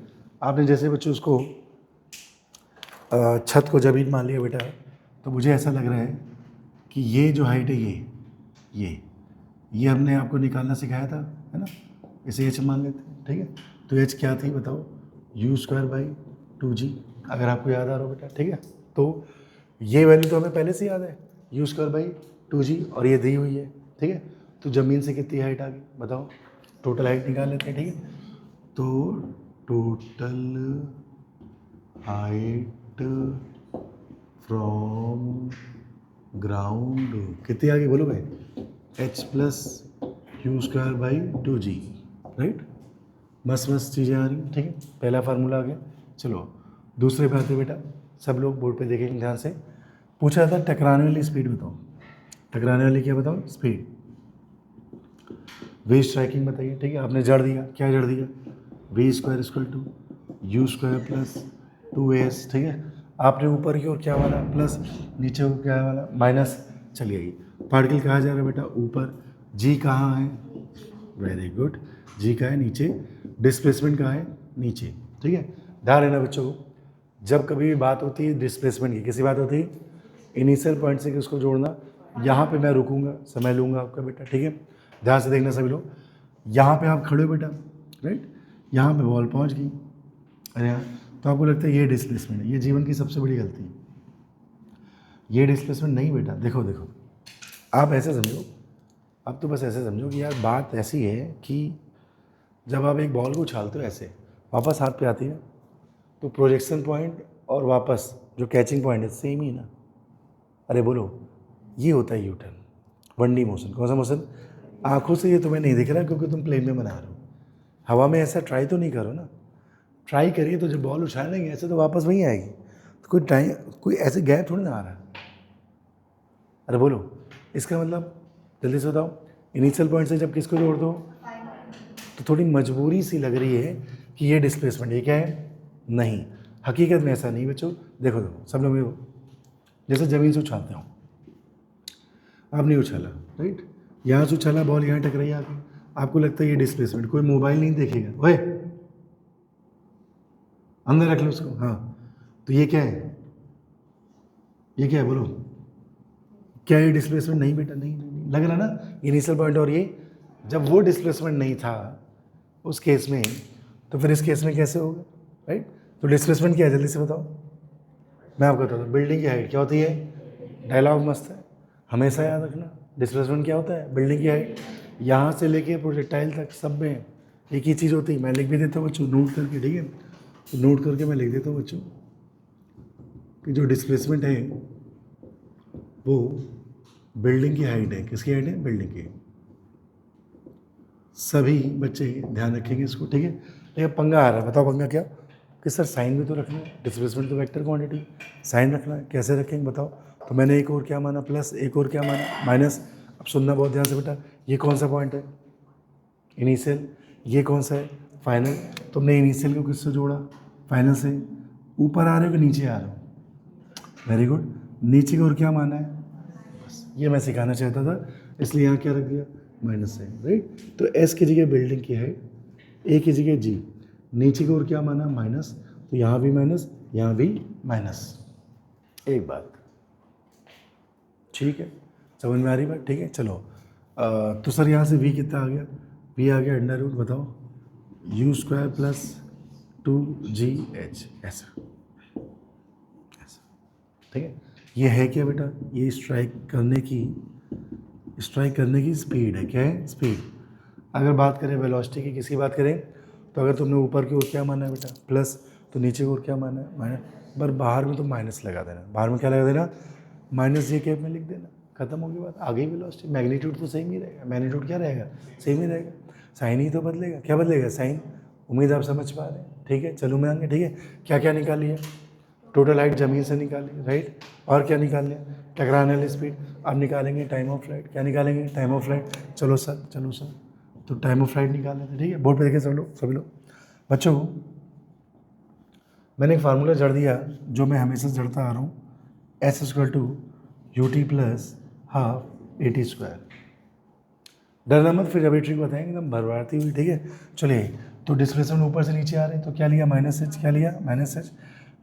आपने जैसे बच्चों उसको छत को ज़मीन मान लिया बेटा, तो मुझे ऐसा लग रहा है कि ये जो हाइट है, ये हमने आपको निकालना सिखाया था, है ना। इसे एच मान लेते हैं, ठीक है। तो एच क्या थी बताओ, u²/2g, अगर आपको याद आ रहा हो बेटा, ठीक है। तो ये वैल्यू तो हमें पहले से याद है, u²/2g, और ये दी हुई है, ठीक है। तो ज़मीन से कितनी हाइट आ गई बताओ, टोटल हाइट निकाल लेते हैं, ठीक है। तो टोटल हाइट फ्रॉम ग्राउंड कितनी आ गई बोलो भाई, h+u²/2g, राइट। मस्त चीज़ें आ रही, ठीक है। पहला फार्मूला आ गया। चलो दूसरे पे आते बेटा, सब लोग बोर्ड पे देखेंगे ध्यान से। पूछा था टकराने वाली स्पीड बताओ, टकराने वाली क्या बताओ, स्पीड। वे स्ट्राइकिंग बताइए, ठीक है। आपने जड़ दिया, क्या जड़ दिया, v² = u²+2s, ठीक है। आपने ऊपर की ओर क्या वाला प्लस, नीचे को क्या वाला माइनस। चलिए पार्टिकल कहाँ जा रहा है बेटा, ऊपर। जी कहाँ है, वेरी गुड, जी कहाँ है, नीचे। डिस्प्लेसमेंट कहाँ है, नीचे, ठीक है। ध्यान रहना बच्चों को, जब कभी भी बात होती है डिस्प्लेसमेंट की, किसी बात होती है इनिशियल पॉइंट से किसको जोड़ना, यहाँ पे मैं रुकूंगा, समय लूँगा आपका बेटा, ठीक है। ध्यान से देखना सभी लोग, यहाँ पे आप खड़े हो बेटा, राइट, यहाँ पे बॉल पहुँच गई, अरे यार, तो आपको लगता है ये डिस्प्लेसमेंट है, ये जीवन की सबसे बड़ी गलती है, ये डिस्प्लेसमेंट नहीं बेटा। देखो देखो, आप ऐसे समझो, अब तो बस ऐसे समझो कि यार बात ऐसी है कि जब आप एक बॉल को उछालते हो ऐसे, वापस हाथ पे आती है, तो प्रोजेक्शन पॉइंट और वापस जो कैचिंग पॉइंट है सेम ही ना। अरे बोलो, ये होता है यू टर्न, 1D मोशन। कौन सा मोशन, आंखों से ये तुम्हें नहीं दिख रहा क्योंकि तुम प्लेन में बना रहे हो, हवा में ऐसा ट्राई तो नहीं करो ना, ट्राई करिए तो जब बॉल उछालेंगे ऐसे तो वापस वहीं आएगी, तो कोई टाइम, कोई ऐसे गैप थोड़ी ना आ रहा है। अरे बोलो, इसका मतलब जल्दी से बताओ, इनिशियल पॉइंट से जब किसको जोड़ दो, तो थोड़ी मजबूरी सी लग रही है कि ये डिस्प्लेसमेंट, ये क्या है, नहीं, हकीकत में ऐसा नहीं बच्चों। देखो देखो सब लोग, जैसे ज़मीन से उछालते हो, आप नहीं उछाला, राइट, यहाँ से उछाला, बॉल यहाँ टकराई आके, आपको लगता है ये डिस्प्लेसमेंट, कोई मोबाइल नहीं देखेगा, ओए अंदर रख लो उसको, हाँ। तो ये क्या है, ये क्या है बोलो, क्या ये डिस्प्लेसमेंट नहीं बेटा? नहीं लग रहा ना इनिशियल पॉइंट। और ये जब वो डिस्प्लेसमेंट नहीं था उस केस में, तो फिर इस केस में कैसे होगा, राइट? तो डिस्प्लेसमेंट क्या है जल्दी से बताओ, मैं आपको बताता हूँ। बिल्डिंग की हाइट क्या होती है? डायलॉग मस्त है, हमेशा याद रखना। डिस्प्लेसमेंट क्या होता है? बिल्डिंग की हाइट। यहाँ से लेके प्रोजेक्टाइल तक सब में एक ही चीज़ होती है। मैं लिख भी देता हूँ बच्चों नोट करके, ठीक है? तो नोट करके मैं लिख देता हूँ बच्चों कि जो डिस्प्लेसमेंट है वो बिल्डिंग की हाइट है। किसकी हाइट है? बिल्डिंग की। सभी बच्चे ध्यान रखेंगे इसको, ठीक है? लेकिन पंगा आ रहा है, बताओ पंगा क्या? कि सर साइन भी तो रखना है, डिस्प्लेसमेंट तो वेक्टर क्वांटिटी, साइन रखना है, कैसे रखेंगे बताओ? तो मैंने एक और क्या माना प्लस, एक और क्या माना माइनस। अब सुनना बहुत ध्यान से बेटा, ये कौन सा पॉइंट है? इनिशियल। ये कौन सा है? फाइनल। तुमने इनिशियल को किससे जोड़ा? फाइनल से। ऊपर आ रहे हो कि नीचे आ रहे हो? Very good. नीचे की ओर क्या माना है? बस ये मैं सिखाना चाहता था, इसलिए यहाँ क्या रख दिया? माइनस है, राइट? तो एस की जगह बिल्डिंग की है, ए की जगह जी, नीचे की ओर क्या माना? माइनस। तो यहाँ भी माइनस, यहाँ भी माइनस। एक बात ठीक है, समझ में आ रही बात? ठीक है, चलो। तो सर यहाँ से वी कितना आ गया? वी आ गया अंडर रूट, बताओ, यू स्क्वायर प्लस 2GH, ऐसा ऐसा, ठीक है? ये है क्या बेटा? ये स्ट्राइक करने की स्पीड है। क्या है? स्पीड। अगर बात करें वेलोसिटी की, किसकी बात करें? तो अगर तुमने ऊपर की ओर क्या माना है बेटा? प्लस, तो नीचे की ओर क्या माना है? माइनस। पर बाहर में तो माइनस लगा देना। बाहर में क्या लगा देना? माइनस जे कैप में लिख देना, खत्म हो गई बात। आगे वेलोसिटी, मैग्नीट्यूड तो सेम ही रहेगा। मैग्नीट्यूड क्या रहेगा? सेम ही रहेगा। साइन ही तो बदलेगा। क्या बदलेगा? साइन। उम्मीद आप समझ पा रहे हैं, ठीक है? चलो मैं आगे, ठीक है? क्या क्या निकाली है? टोटल हाइट ज़मीन से निकाली, राइट? और क्या निकाल लिया? टकराने वाली स्पीड। अब निकालेंगे टाइम ऑफ फ्लाइट। क्या निकालेंगे? Time of flight. चलो सर, चलो सर, तो टाइम ऑफ फ्लाइट निकाल लेते हैं, ठीक है? बोर्ड पे देखें सब लोग, सभी लोग। बच्चों, मैंने एक फार्मूला जड़ दिया जो मैं हमेशा जड़ता आ रहा हूँ, s equal to u t plus half a t square. डरना मत, फिर अभी ट्रिक बताएंगे एकदम भरवाती हुई, ठीक है? चलिए, तो डिस्प्लेसमेंट ऊपर से नीचे आ रहे हैं, तो क्या लिया? Minus H. क्या लिया? Minus H.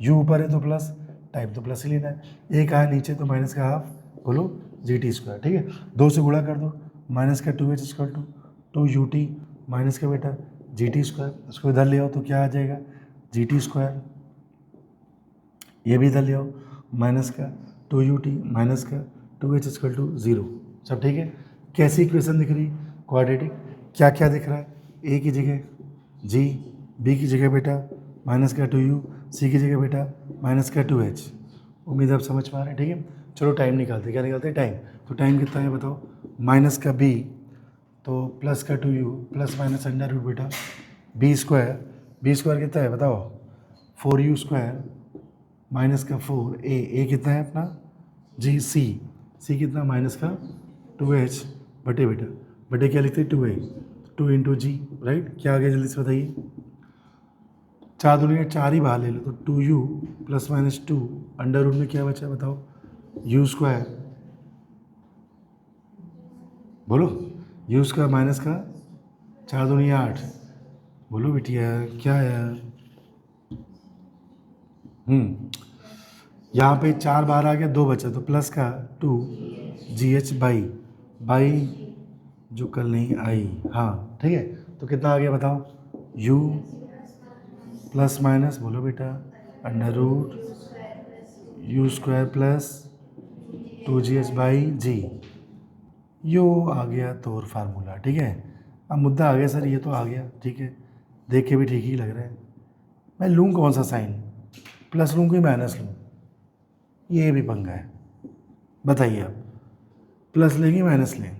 यू ऊपर है तो प्लस, टाइम तो प्लस ही लेना है। एक आया नीचे तो माइनस का हाफ, बोलो जी टी स्क्वायर, ठीक है? दो से गुणा कर दो, माइनस का 2H square to u t, minus का बेटा जी टी स्क्वायर। उसको इधर ले आओ तो क्या आ जाएगा? G T square. ये भी इधर ले आओ, माइनस का 2UT माइनस का 2H स्क्वायर टू 0। सब ठीक है? कैसी इक्वेशन दिख रही? क्वाड्रेटिक। क्या क्या दिख रहा है? ए की जगह जी, बी की जगह बेटा माइनस का 2U, सी की जगह बेटा माइनस का 2H। उम्मीद आप समझ पा रहे हैं, ठीक है? चलो टाइम निकालते, क्या निकालते हैं? टाइम। तो टाइम कितना है बताओ? माइनस का बी तो प्लस का 2U plus minus under root बेटा बी स्क्वायर कितना है बताओ? 4U स्क्वायर माइनस का 4, ए कितना है अपना? जी, सी कितना? माइनस का 2H बटे बेटा बटे क्या लिखते हैं? 2A, 2 इंटू जी, राइट? क्या आ गया जल्दी से बताइए? 4 दूनी 4 ही बाहर ले लो, तो 2U plus minus 2 under root में क्या बचा बताओ? यू स्क्वायर, बोलो, यू स्क्वायर माइनस का 4 दूनी 8, बोलो बिटिया क्या है? यहाँ पे 4 बार आ गया, 2 बचा, तो प्लस का 2GH बाई जो कल नहीं आई, हाँ ठीक है? तो कितना आ गया बताओ? U प्लस माइनस, बोलो बेटा, under root u square plus 2GH/G। यो आ गया तो और फार्मूला, ठीक है? अब मुद्दा आ गया सर, ये तो आ गया, ठीक है, देख के भी ठीक ही लग रहा है। मैं लूँ कौन सा साइन? प्लस लूँ कि माइनस लूँ? ये भी पंगा है, बताइए आप। प्लस लेंगे माइनस लें?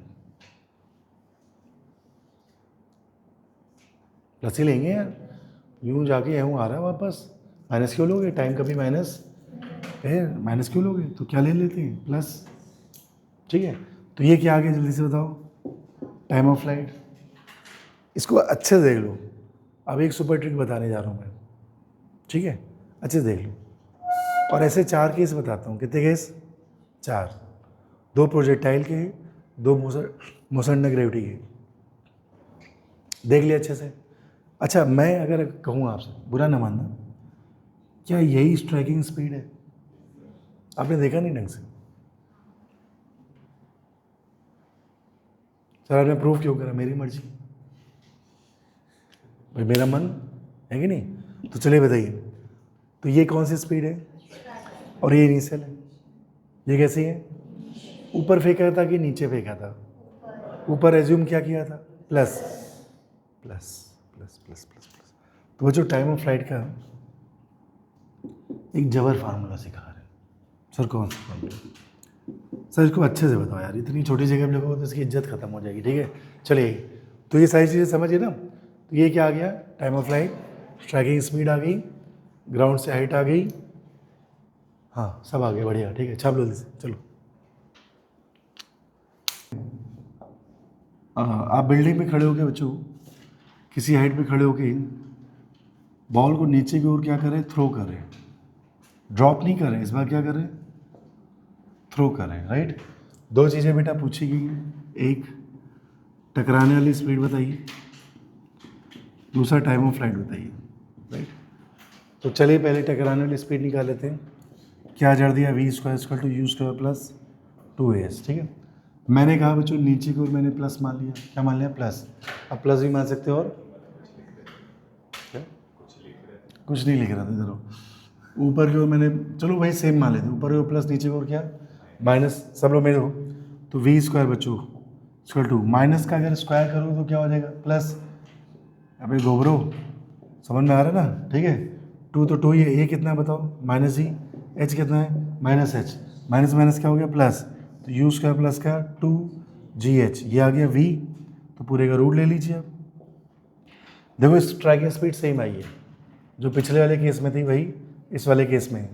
प्लस ही लेंगे यार, यूँ जाके यूँ आ रहा है वापस। माइनस क्यों लोगे? टाइम कभी माइनस है, माइनस क्यों लोगे? तो क्या ले लेते हैं? प्लस, ठीक है? तो ये क्या आ गया जल्दी से बताओ? Time of flight. इसको अच्छे से देख लो, अब एक सुपर ट्रिक बताने जा रहा हूँ मैं, ठीक है? अच्छे से देख लो। और ऐसे 4 केस बताता हूँ। कितने केस? 4। 2 प्रोजेक्टाइल के, 2 मोशन ग्रेविटी के। देख लिया अच्छे से? अच्छा, मैं अगर कहूँ आपसे, बुरा ना मानना, क्या यही स्ट्राइकिंग स्पीड है? आपने देखा नहीं ढंग से? सर आपने प्रूव क्यों करा? मेरी मर्जी भाई, मेरा मन है कि नहीं? तो चलिए बताइए, तो ये कौन सी स्पीड है और ये इनिशियल है, ये कैसी है? ऊपर फेंका था कि नीचे फेंका था? ऊपर एज्यूम क्या किया था? Plus plus plus plus plus plus. तो वो जो टाइम ऑफ फ्लाइट का एक जबर फार्मूला सिखा रहे हैं। सर कौन सा फार्मूला? सर इसको अच्छे से बताओ यार, इतनी छोटी जगह में लिखोगे तो इसकी इज्जत खत्म हो जाएगी, ठीक है? चलिए, तो ये सारी चीज़ें समझिए ना। तो ये क्या आ गया? Time of flight, striking speed आ गई, ग्राउंड से हाइट आ गई, हाँ सब आ गया, बढ़िया, ठीक है। छाप लो जल्दी से, चलो। आप बिल्डिंग पे खड़े होके बच्चों, किसी हाइट पे खड़े होके बॉल को नीचे की ओर क्या करें? थ्रो करें, ड्रॉप नहीं करें, इस बार क्या करें? थ्रो करें, राइट? दो चीज़ें बेटा पूछी गई, एक टकराने वाली स्पीड बताइए, दूसरा टाइम ऑफ फ्लाइट बताइए, राइट? तो चलिए पहले टकराने वाली स्पीड निकाल लेते हैं। क्या जड़ दिया? V square equal to u square plus 2as, ठीक है? मैंने कहा बच्चों नीचे की ओर मैंने प्लस मान लिया, क्या मान लिया? प्लस। अब प्लस भी मान सकते हो, और क्या? कुछ नहीं लिख रहा था, इधर ऊपर की ओर मैंने, चलो वही सेम मान लेते, ऊपर की ओर प्लस, नीचे की ओर क्या? माइनस। सब लोग मेरे हो, तो वी स्क्वायर बच्चों इक्वल टू, माइनस का अगर स्क्वायर करो तो क्या हो जाएगा? प्लस। अबे गोबरो, समझ में आ रहा है ना? ठीक है, टू तो टू ही है, ये कितना बताओ? माइनस जी। एच कितना है? Minus H. माइनस माइनस क्या हो गया? प्लस। तो यू स्क्वायर प्लस का 2gh, ये आ गया v, तो पूरे का रूट ले लीजिए आप। देखो इस ट्रैकिंग स्पीड सेम आई है, जो पिछले वाले केस में थी वही इस वाले केस में है।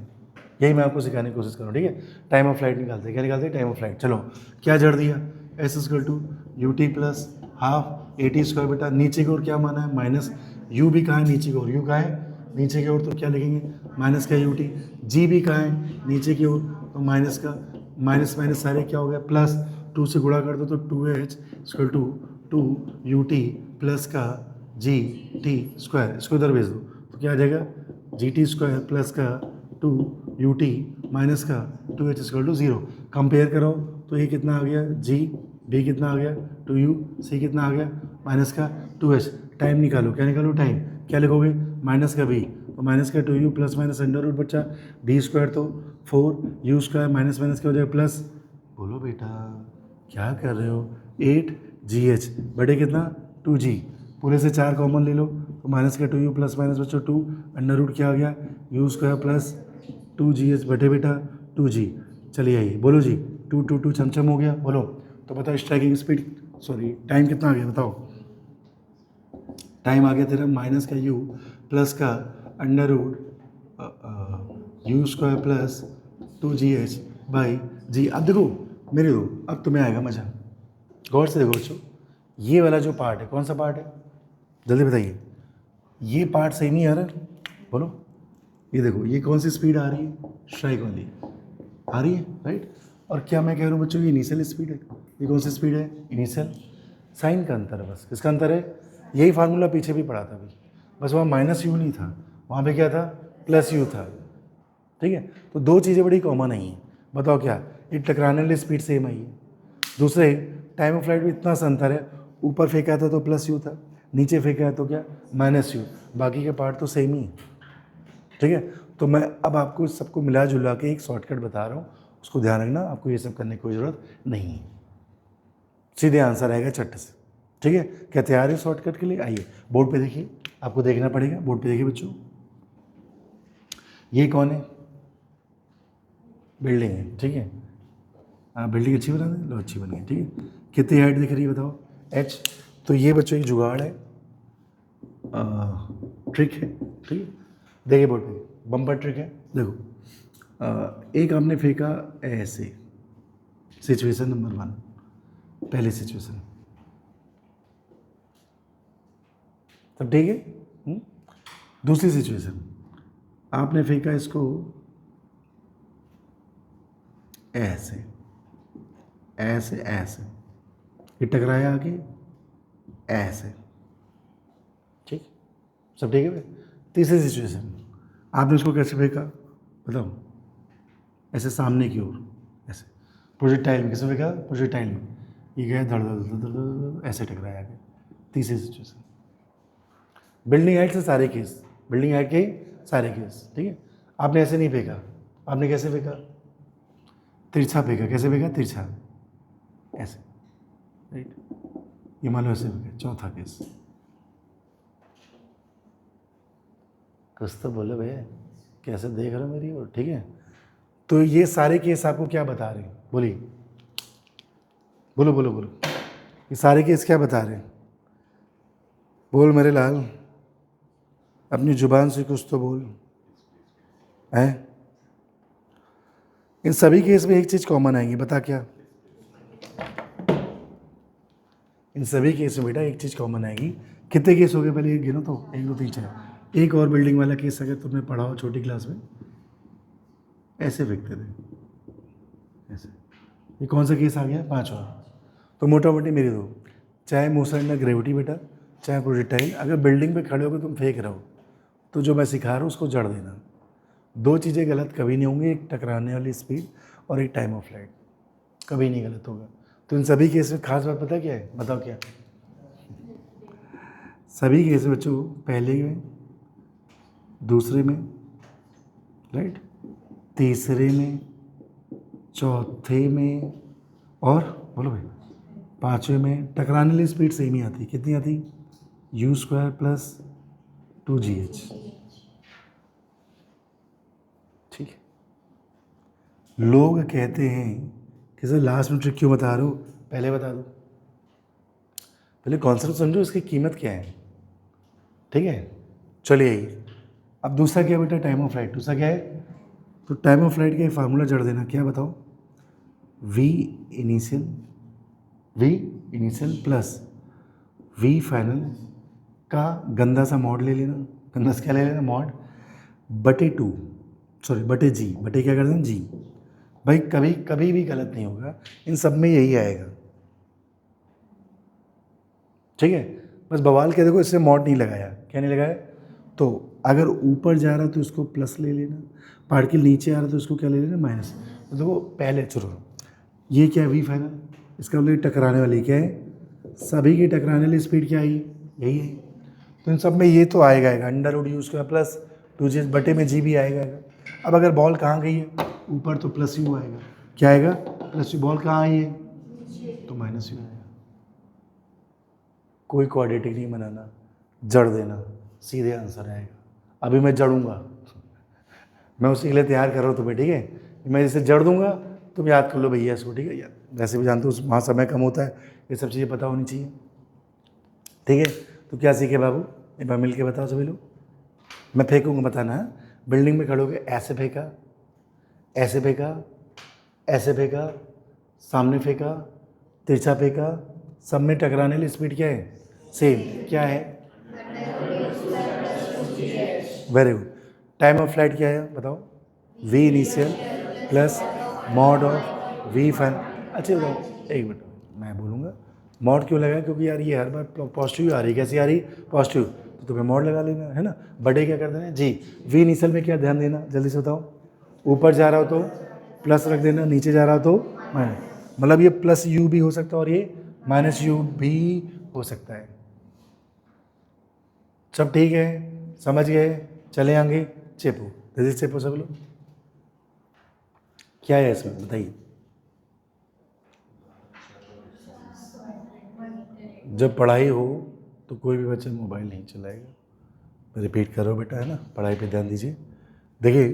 यही मैं आपको सिखाने की कोशिश करूँ, ठीक है? टाइम ऑफ फ्लाइट निकालते हैं, क्या निकालते हैं? Time of flight. चलो, क्या जड़ दिया? S equal to u t plus half a t square. बेटा नीचे की ओर क्या माना है? माइनस। यू भी कहाँ है? नीचे की ओर। यू कहाँ है? नीचे की ओर, तो क्या लिखेंगे? माइनस का यू टी। जी भी कहाँ है? नीचे की ओर, तो माइनस का, माइनस माइनस सारे क्या हो गया? प्लस। टू से गुणा कर दो तो 2h equal to 2ut plus का जी टी स्क्वायर, इसको इधर भेज दो तो क्या आ जाएगा? जी टी स्क्वायर प्लस का 2ut माइनस का 2h इक्वल टू 0। कंपेयर करो तो ये कितना आ गया? जी। बी कितना आ गया? 2u। सी कितना आ गया? माइनस का 2h। टाइम निकालो, क्या निकालो? टाइम। क्या लिखोगे? माइनस का b, तो माइनस का 2u plus minus under root बच्चा b स्क्वायर तो 4u स्क्वायर माइनस माइनस क्या हो जाएगा? प्लस। बोलो बेटा क्या कर रहे हो? 8gh बटे कितना? 2g। पूरे से 4 कॉमन ले लो तो माइनस का 2u प्लस माइनस बच्चों 2 अंडर रूट क्या आ गया? u स्क्वायर प्लस 2gh बटे बेटा 2g। चलिए आइए, बोलो जी, 2 2 2 चमचम हो गया, बोलो। तो बताओ स्ट्राइकिंग स्पीड, सॉरी टाइम कितना आ गया बताओ? टाइम आ गया तेरा माइनस का u प्लस का under root u square plus 2gh by g. अब देखो मेरे दो, अब तुम्हें आएगा मज़ा, गौर से देखो बच्चों। ये वाला जो पार्ट है, कौन सा पार्ट है? जल्दी बताइए। ये पार्ट सही नहीं आ रहा, बोलो। ये देखो, ये कौन सी स्पीड आ रही है? स्ट्राइक वाली आ रही है, राइट? और क्या मैं कह रहा हूँ बच्चों, ये इनिशियल स्पीड है। ये कौन सी स्पीड है? इनिशियल। साइन का अंतर है बस। किसका अंतर है? यही फार्मूला पीछे भी पढ़ा था अभी, बस वहाँ माइनस यू नहीं था, वहाँ पे क्या था? प्लस यू था, ठीक है? तो दो चीज़ें बड़ी कॉमन आई हैं, बताओ क्या? एक टकराने वाली स्पीड सेम आई है, दूसरे टाइम ऑफ फ्लाइट में इतना सा अंतर है, ऊपर फेंका था तो प्लस यू था, नीचे फेंका है तो क्या? Minus you. बाकी के पार्ट तो सेम ही है, ठीक है? तो मैं अब आपको सबको मिला जुला के एक शॉर्टकट बता रहा हूँ, उसको ध्यान रखना, आपको ये सब करने की कोई ज़रूरत नहीं है, सीधे आंसर आएगा चट से, ठीक है? क्या तैयार है शॉर्टकट के लिए? आइए बोर्ड पे देखिए, आपको देखना पड़ेगा, बोर्ड पे देखिए बच्चों। ये कौन है? बिल्डिंग है, ठीक है? हाँ बिल्डिंग अच्छी बना दी, लो अच्छी बन गई, ठीक है? कितनी हाइट दिख रही है बताओ? h। तो ये बच्चों एक जुगाड़ है, ट्रिक है, ठीक है? देखिए बोर्ड पे, बम्पर ट्रिक है, देखो। एक आपने फेंका ऐसे, सिचुएशन नंबर 1, पहली सिचुएशन, तब ठीक है? दूसरी सिचुएशन, आपने फेंका इसको ऐसे ऐसे ऐसे, ये टकराया आगे ऐसे, ठीक? सब ठीक है भाई? तीसरी सिचुएशन, आपने उसको कैसे फेंका बताओ? ऐसे सामने की ओर, ऐसे प्रोजेक्टाइल में। कैसे फेंका? प्रोजेक्टाइल में। ये गया धड़ धड़ धड़ धड़ धड़, ऐसे टकराया आगे। तीसरी सिचुएशन, बिल्डिंग हाइट से सारे केस, बिल्डिंग हाइट के सारे केस, ठीक है। आपने ऐसे नहीं फेंका, आपने कैसे फेंका? तिरछा फेंका। कैसे फेंका? तिरछा, ऐसे, राइट। ये मान लो ऐसे फेंका। चौथा केस, कुछ तो बोलो भैया, कैसे देख रहे हो मेरी ओर, ठीक है। तो ये सारे केस आपको क्या बता रहे हैं? बोलिए, बोलो बोलो बोलो, ये सारे केस क्या बता रहे हैं? बोल मेरे लाल, अपनी जुबान से कुछ तो बोल, हैं? इन सभी केस में एक चीज कॉमन आएगी, बता क्या? इन सभी केस में बेटा एक चीज कॉमन आएगी। कितने केस हो गए पहले ये गिनो तो? 1 2 3 4। एक और बिल्डिंग वाला केस अगर तुमने पढ़ा हो छोटी क्लास में, ऐसे फेंकते थे, ऐसे। ये कौन सा केस आ गया? 5वां। तो मोटा मोटी मेरी दो, चाहे मोशन में ग्रेविटी बेटा, चाहे प्रोजेक्टाइल, अगर बिल्डिंग पे खड़े होकर तुम फेंक रहे हो तो जो मैं सिखा रहा हूँ उसको जड़ देना। 2 चीज़ें गलत कभी नहीं होंगी, एक टकराने वाली स्पीड और एक टाइम ऑफ फ्लाइट, कभी नहीं गलत होगा। तो इन सभी केस में खास बात पता क्या है? बताओ क्या? सभी केस में बच्चों, पहले में, दूसरे में, राइट, तीसरे में, चौथे में, और बोलो भाई 5वें में टकराने वाली स्पीड सेम ही आती। कितनी आती? u² + 2gh, ठीक है। लोग कहते हैं कि सर लास्ट में ट्रिक क्यों बता रहे हो, पहले बता दो। पहले कॉन्सेप्ट समझो, इसकी कीमत क्या है, ठीक है। चलिए अब दूसरा क्या बेटा? Time of flight. दूसरा क्या है? तो टाइम ऑफ फ्लाइट का एक फार्मूला जड़ देना। क्या बताओ? v initial plus v final का गंदा सा मॉड ले लेना। गंदा सा क्या ले लेना? मॉड बटे g, बटे क्या कर देना? g। भाई कभी कभी भी गलत नहीं होगा, इन सब में यही आएगा, ठीक है। बस बवाल क्या, देखो इससे मॉड नहीं लगाया। क्या नहीं लगाया? तो अगर ऊपर जा रहा तो इसको प्लस ले लेना, पार्टिकल नीचे आ रहा तो इसको क्या ले लेना? माइनस। तो देखो पहले चलो, ये क्या है? वी फाइनल, इसका मतलब टकराने वाली क्या है? सभी की टकराने वाली स्पीड क्या आई? यही है। तो इन सब में ये तो आएगा √u² + 2g बटे में g भी आएगा। अब अगर बॉल कहाँ गई है? ऊपर, तो प्लस यू आएगा। क्या आएगा? Plus you. बॉल कहाँ आई है? तो माइनस यू आएगा। कोई क्वाड्रेटिक नहीं बनाना, जड़ देना, सीधे आंसर आएगा। अभी मैं जड़ूंगा, मैं उसी के लिए तैयार कर रहा हूँ तुम्हें, ठीक है। मैं इसे जड़ दूंगा, तुम याद कर लो भैया इसको, ठीक है। यार वैसे भी जानते हो वहाँ समय कम होता है, ये सब चीज़ें पता होनी चाहिए, ठीक है। तो क्या सीखे बाबू? एक बार मिल के बताओ सभी लोग। मैं फेंकूंगा, बताना है। बिल्डिंग में खड़े हो गए, ऐसे फेंका, ऐसे फेंका, ऐसे फेंका, सामने फेंका, तिरछा फेंका, सब में टकराने वाली स्पीड क्या है? सेम। क्या है? Very good. Time of flight क्या है बताओ? v initial plus mod of v final. अच्छा बताओ, एक मिनट मैं बोलूँगा। मॉड क्यों लगाया? क्योंकि यार ये हर बार पॉजिटिव आ रही है। कैसी आ रही? पॉजिटिव। तो तुम्हें मॉड लगा लेना है ना। बड़े क्या कर देना जी। v इनिशियल में क्या ध्यान देना, जल्दी से बताओ। ऊपर जा रहा हो तो प्लस रख देना, नीचे जा रहा हो तो माइनस। मतलब ये प्लस u भी हो सकता है और ये माइनस u भी हो सकता है। सब ठीक है? समझ गए? चले आगे। चेपो, जल्दी चेपो सब लोग। क्या है इसमें बताइए? जब पढ़ाई हो तो कोई भी बच्चा मोबाइल नहीं चलाएगा। मैं रिपीट कर रहा हूँ बेटा, है ना। पढ़ाई पे ध्यान दीजिए। देखिए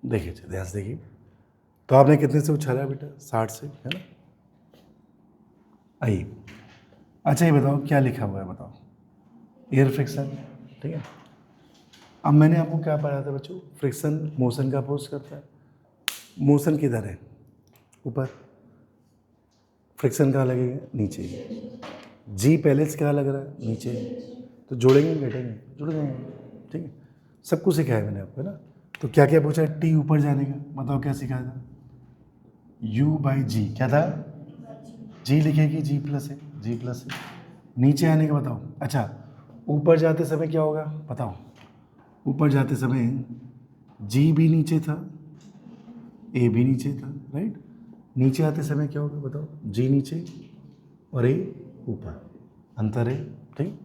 देखिए ध्यान से देखिए। तो आपने कितने से उछाला बेटा? 60 से, है ना। आइए, अच्छा ये बताओ क्या लिखा हुआ है, बताओ। एयर फ्रिक्शन, ठीक है। अब मैंने आपको क्या पढ़ाया था बच्चों? फ्रिक्शन मोशन का अपोज करता है। मोशन किधर है? ऊपर। फ्रिक्शन कहाँ लगेगा? नीचे। जी पहले से कहाँ लग रहा है? नीचे। तो जोड़ेंगे घटेंगे? जुड़ जाएंगे, ठीक है। सब कुछ सिखाया मैंने आपको, है ना। तो क्या क्या पूछा है? टी ऊपर जाने का, बताओ क्या सिखाया था? u/g क्या था? जी लिखेगी, g प्लस है, g प्लस है। नीचे आने का बताओ। अच्छा ऊपर जाते समय क्या होगा बताओ? ऊपर जाते समय g भी नीचे था, a भी नीचे था, राइट। नीचे आते समय क्या होगा बताओ, जी नीचे और ए ऊपर, अंतर है, ठीक।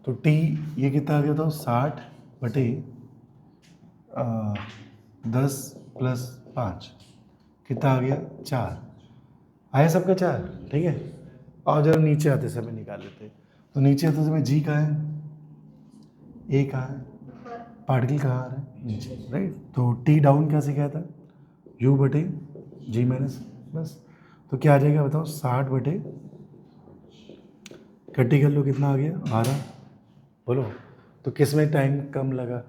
तो टी ये कितना आ गया बताओ, 60/10+5 कितना आ गया, 4 आया सबका 4, ठीक है। और जरा नीचे आते समय निकाल लेते हैं। तो नीचे आते समय जी कहाँ है, ए कहाँ है, पार्टिकल कहाँ आ रहा है, नीचे, राइट। तो टी डाउन क्या सिखाया था, U/G-, बस। तो क्या आ जाएगा बताओ, 60 कट्टी कर लो, कितना आ गया, 12, बोलो। तो किस में टाइम कम लगा,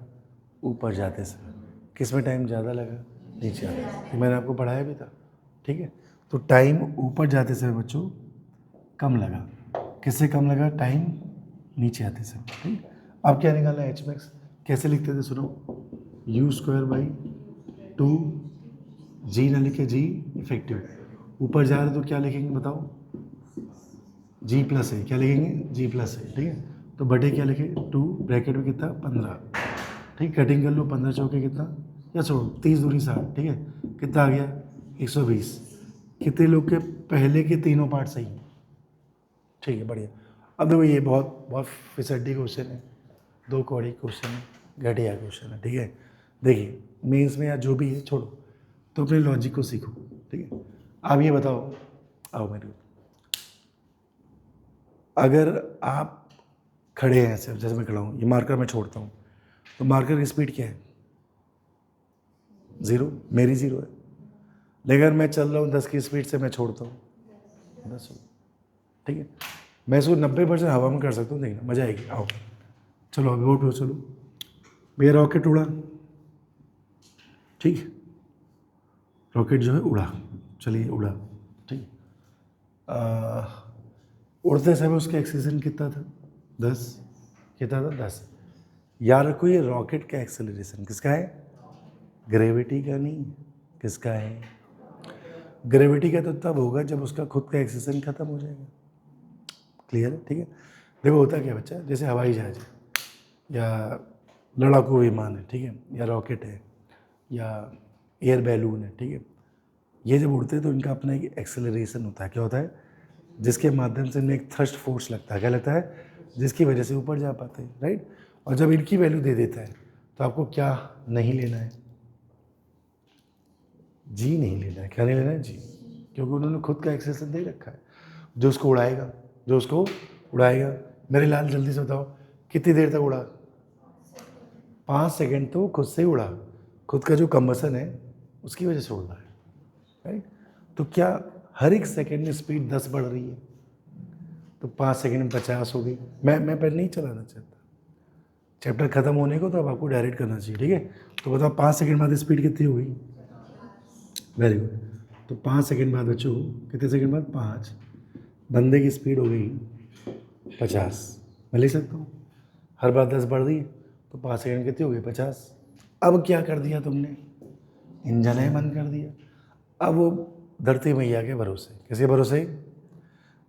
ऊपर जाते समय, किस में टाइम ज़्यादा लगा, नीचे आते समय। तो मैंने आपको पढ़ाया भी था, ठीक है। तो टाइम ऊपर जाते समय बच्चों कम लगा, किससे कम लगा, टाइम नीचे आते समय, ठीक। अब क्या निकालना है, Hmax कैसे लिखते थे सुनो, U²/2, जी ना लिखे, जी इफेक्टिव, ऊपर जा रहे तो क्या लिखेंगे बताओ, जी प्लस है, क्या लिखेंगे, जी प्लस है, ठीक है। तो बटे क्या लिखे, 2 ब्रैकेट में कितना, 15, ठीक। कटिंग कर लो, 15 चौके कितना, या छोड़ो 30 दूनी 60, ठीक है। कितना आ गया, 120। कितने लोग के पहले के तीनों पार्ट सही हैं, ठीक है, बढ़िया। अब देखो ये बहुत बहुत फिसड्डी क्वेश्चन है, 2 कौड़ी क्वेश्चन है, घटिया क्वेश्चन है, ठीक है। देखिए मेंस में या जो भी है छोड़ो, तो अपने लॉजिक को सीखो, ठीक है। आप ये बताओ, आओ मेरे को, अगर आप खड़े हैं ऐसे, जैसे मैं खड़ा हूँ, ये मार्कर मैं छोड़ता हूँ, तो मार्कर की स्पीड क्या है, 0, मेरी 0 है। लेकिन अगर मैं चल रहा हूँ 10 की स्पीड से, मैं छोड़ता हूँ 10 हो, ठीक है। मैं इसको 90% हवा में कर सकता हूँ, देखना मजा आएगी, आओ चलो अभी बोर्ड पे चलो। भैया रॉकेट उड़ा, ठीक, रॉकेट जो है उड़ा, चलिए उड़ा, ठीक। उड़ते समय उसका एक्सीलरेशन कितना था, 10, कितना था, 10। याद रखो ये रॉकेट का एक्सेलरेशन किसका है, ग्रेविटी का नहीं, किसका है, ग्रेविटी का तो तब होगा जब उसका खुद का एक्सेलरेशन खत्म हो जाएगा, क्लियर है, ठीक है। देखो होता क्या बच्चा, जैसे हवाई जहाज है या लड़ाकू विमान है, ठीक है, या रॉकेट है या एयर बैलून है, ठीक है। ये जब उड़ते हैं तो इनका अपना एक एक्सेलरेशन होता है, क्या होता है, जिसके माध्यम से इनमें एक थ्रस्ट फोर्स लगता है, क्या लगता है, जिसकी वजह से ऊपर जा पाते हैं, राइट। और जब इनकी वैल्यू दे देता है तो आपको क्या नहीं लेना है, जी नहीं लेना है, क्या नहीं लेना है, जी, क्योंकि उन्होंने खुद का एक्सेलरेशन दे रखा है जो उसको उड़ाएगा, जो उसको उड़ाएगा। मेरे लाल जल्दी से बताओ कितनी देर तक उड़ा, 5 सेकेंड तो खुद से उड़ा, खुद का जो कंबसन है उसकी वजह से उड़ रहा है, राइट। तो क्या हर एक सेकेंड में स्पीड 10 बढ़ रही है, तो 5 सेकेंड में 50 हो गई। मैं पहले नहीं चलाना चाहता, चैप्टर खत्म होने को तो अब आपको डायरेक्ट करना चाहिए, ठीक है। तो बताओ 5 सेकेंड बाद स्पीड कितनी हो गई, वेरी गुड। तो 5 सेकेंड बाद बच्चों, कितने सेकेंड बाद, 5, बंदे की स्पीड हो गई 50, मैं लिख सकता हूँ, हर बार 10 बढ़ रही है तो 5 सेकेंड कितनी हो गई, 50। अब क्या कर दिया तुमने, इंजन है बंद कर दिया। अब वो धरती मैया के भरोसे, किसके भरोसे,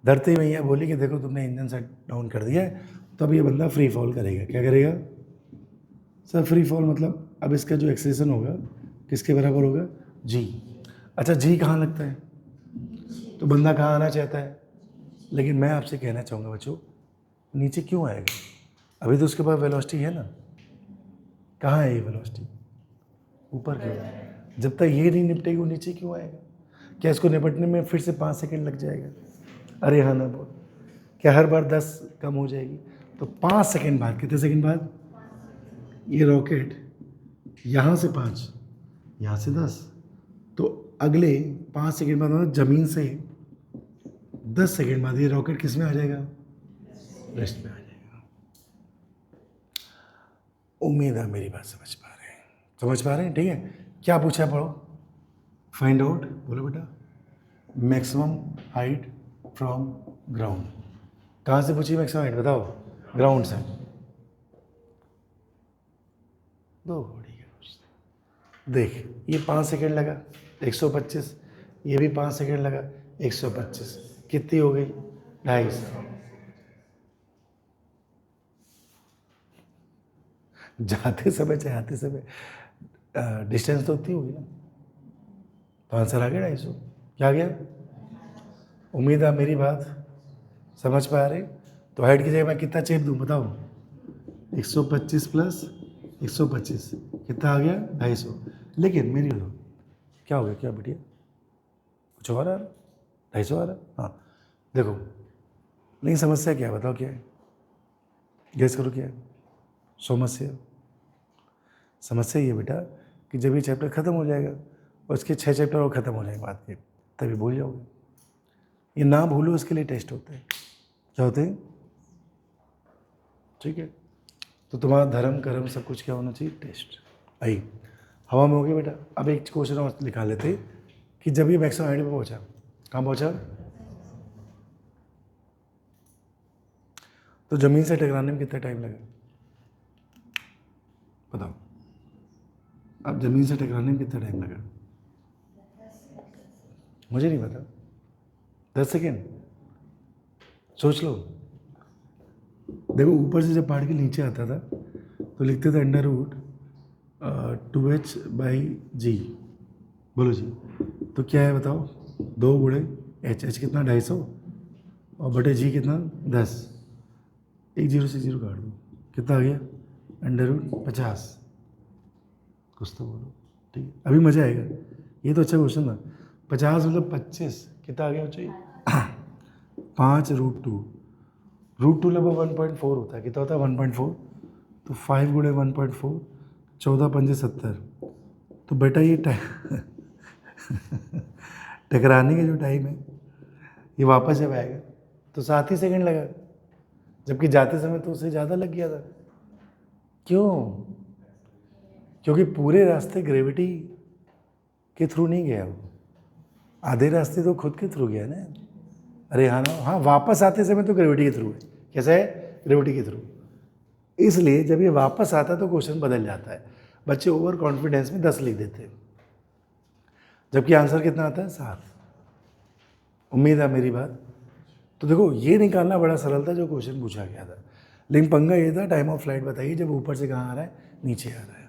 धरती मैया बोली कि देखो तुमने इंजन सेट डाउन कर दिया है, तो अब ये बंदा फ्री फॉल करेगा, क्या करेगा सर, फ्री फॉल मतलब अब इसका जो एक्सेलेरेशन होगा किसके बराबर होगा, जी। अच्छा जी कहाँ लगता है, तो बंदा कहाँ आना चाहता है, लेकिन मैं आपसे कहना चाहूँगा बच्चों, नीचे क्यों आएगा, अभी तो उसके पास वेलोसिटी है ना, कहाँ है ये वेलोसिटी, ऊपर क्यों है, जब तक ये नहीं निपटेगी वो नीचे क्यों आएगा, क्या इसको निपटने में फिर से 5 सेकेंड लग जाएगा, अरे हाँ ना बोल, क्या हर बार 10 कम हो जाएगी, तो 5 सेकेंड बाद, कितने सेकेंड बाद, ये रॉकेट यहाँ से 5, यहाँ से 10, तो अगले 5 सेकेंड बाद मतलब ज़मीन से 10 सेकेंड बाद ये रॉकेट किस में आ जाएगा, रेस्ट में आ जाएगा। उम्मीद है मेरी बात समझ पा रहे हैं, समझ पा रहे हैं, ठीक है। क्या पूछा पढ़ो, फाइंड आउट, बोलो बेटा, मैक्सिमम हाइट फ्रॉम ग्राउंड, कहाँ से पूछी मैक्सिमम हाइट बताओ, ग्राउंड से, दो घोड़ी का देख, ये 5 सेकेंड लगा 125, ये भी 5 सेकेंड लगा 125, कितनी हो गई, 250। जाते समय चाहे आते समय डिस्टेंस तो उतनी होगी ना, तो आंसर आ गया 250, क्या गया? उम्मीद है मेरी बात समझ पा रहे? तो हाइट की जगह मैं कितना चेप दूँ बताओ? 125 प्लस 125 कितना आ गया? 250। लेकिन मेरी बताओ क्या हो गया? क्या बिटिया कुछ और आ रहा? 250 आ रहा? हाँ देखो, लेकिन समस्या क्या है बताओ? क्या है? गेस करो क्या है समस्या? समस्या ये बेटा कि जब ये चैप्टर ख़त्म हो जाएगा और इसके 6 चैप्टर और ख़त्म हो जाएंगे बाद के, तभी भूल जाओगे। ये ना भूलो इसके लिए टेस्ट होते हैं। क्या होते हैं? ठीक है, तो तुम्हारा धर्म कर्म सब कुछ क्या होना चाहिए? टेस्ट। आई हवा में हो गया बेटा। अब एक क्वेश्चन और लिखा लेते कि जब ये मैक्सिमम हाइट पे पहुंचा, कहाँ पहुंचा? तो ज़मीन से टकराने में कितना टाइम लगा बताओ? अब ज़मीन से टकराने में कितना टाइम लगा? मुझे नहीं पता। 10 सेकेंड सोच लो। देखो ऊपर से जब पार्टिकल नीचे आता था तो लिखते थे अंडर रूट 2h/g। बोलो जी, तो क्या है बताओ? 2 गुणे h कितना? 250 और बटे g कितना? 10। एक जीरो से जीरो काट दो, कितना आ गया? Under root 50। कुछ तो बोलो। ठीक है, अभी मज़ा आएगा। ये तो अच्छा क्वेश्चन था। 50 मतलब 25 कितना आ गया चाहिए? 5√2। √2 लगभग 1.4 होता है। कितना होता है? 1.4। तो 5 गुणे 1.4, 14 पंजे 70। तो बेटा ये टकराने का जो टाइम है ये वापस जब आएगा तो 7 ही सेकंड लगा, जबकि जाते समय तो उससे ज़्यादा लग गया था। क्यों? क्योंकि पूरे रास्ते ग्रेविटी के थ्रू नहीं गया वो, आधे रास्ते तो खुद के थ्रू गया ना। अरे हाँ ना, हाँ वापस आते समय तो ग्रेविटी के थ्रू है। कैसा है? ग्रेविटी के थ्रू। इसलिए जब ये वापस आता है तो क्वेश्चन बदल जाता है। बच्चे ओवर कॉन्फिडेंस में 10 लिख देते हैं, जबकि आंसर कितना आता है? 7। उम्मीद है मेरी बात। तो देखो ये निकालना बड़ा सरल था जो क्वेश्चन पूछा गया था, लेकिन पंगा ये था टाइम ऑफ फ्लाइट बताइए जब ऊपर से कहाँ आ रहा है? नीचे आ रहा है।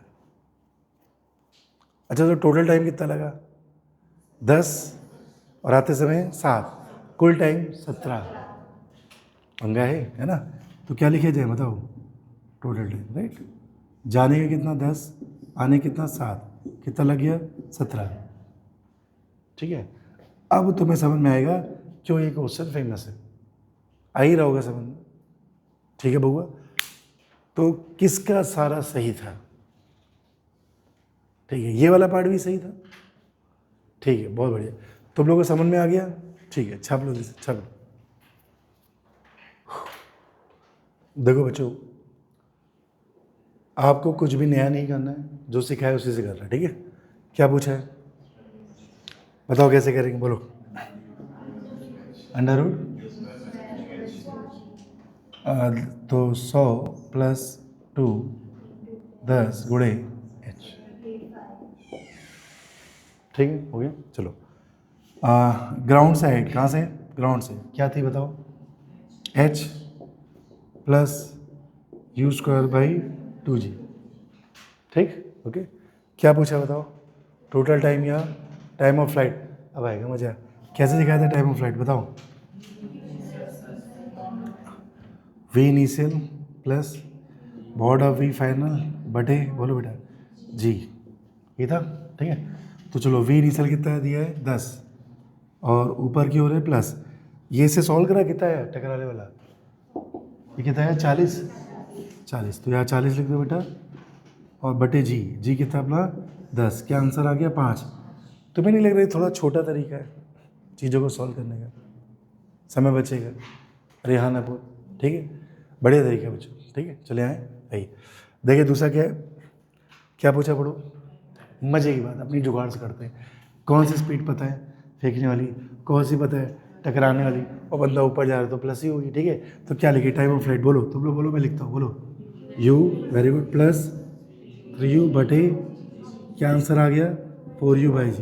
अच्छा तो टोटल टाइम कितना लगा? 10 और आते समय 7, कुल टाइम 17। पंगा है ना? तो क्या लिखे जाए बताओ? Total time, right? जाने का कितना? 10, आने कितना? 7, कितना लग गया? 17। ठीक है, अब तुम्हें समझ में आएगा क्यों ये क्वेश्चन फेमस है। आ ही रहा होगा समझ में। ठीक है बउआ, तो किसका सारा सही था? ठीक है, ये वाला पार्ट भी सही था। ठीक है, बहुत बढ़िया। तुम लोगों को समझ में आ गया? ठीक है, छाप लो, छाप लो। देखो बच्चों, आपको कुछ भी नया नहीं करना है, जो सिखाया उसी से करना है। ठीक है, क्या पूछा है बताओ? कैसे करेंगे बोलो? अंडर रूट तो 100 प्लस 2 10 गुणे h। ठीक है, हो गया। चलो ग्राउंड से हाइट कहाँ से? ग्राउंड से क्या थी बताओ? h plus u²/2g। ठीक, ओके। क्या पूछा बताओ? टोटल टाइम या टाइम ऑफ फ्लाइट? अब आएगा मजा। कैसे दिखाया था टाइम ऑफ फ्लाइट बताओ? v initial plus mod of v final बटे, बोलो बेटा, g। ये था। ठीक है, तो चलो v इनिशियल कितना दिया है? 10 और ऊपर की ओर है प्लस। ये से सॉल्व करा कितना है टकराने वाला? ये कितना है? 40। तो यहाँ 40 लिख दो बेटा और बटे जी कितना अपना? 10। क्या आंसर आ गया? 5। तुम्हें नहीं लग रहा है थोड़ा छोटा तरीका है चीज़ों को सॉल्व करने का? समय बचेगा। अरे हाँ ना बोल। ठीक है, बढ़िया तरीका है बच्चों। ठीक है, चले आए भाई। देखिए दूसरा क्या है, क्या पूछा पढ़ो? मज़े की बात अपनी जुगाड़ से करते हैं। कौन सी स्पीड पता है फेंकने वाली, कौन सी पता है टकराने वाली, और बंदा ऊपर जा रहा है तो प्लस ही होगी। ठीक है, तो क्या लिखिए? Time of flight. बोलो तुम लोग, बोलो मैं लिखता हूँ, बोलो u, very good, plus 3u बटे, क्या आंसर आ गया? 4u/g।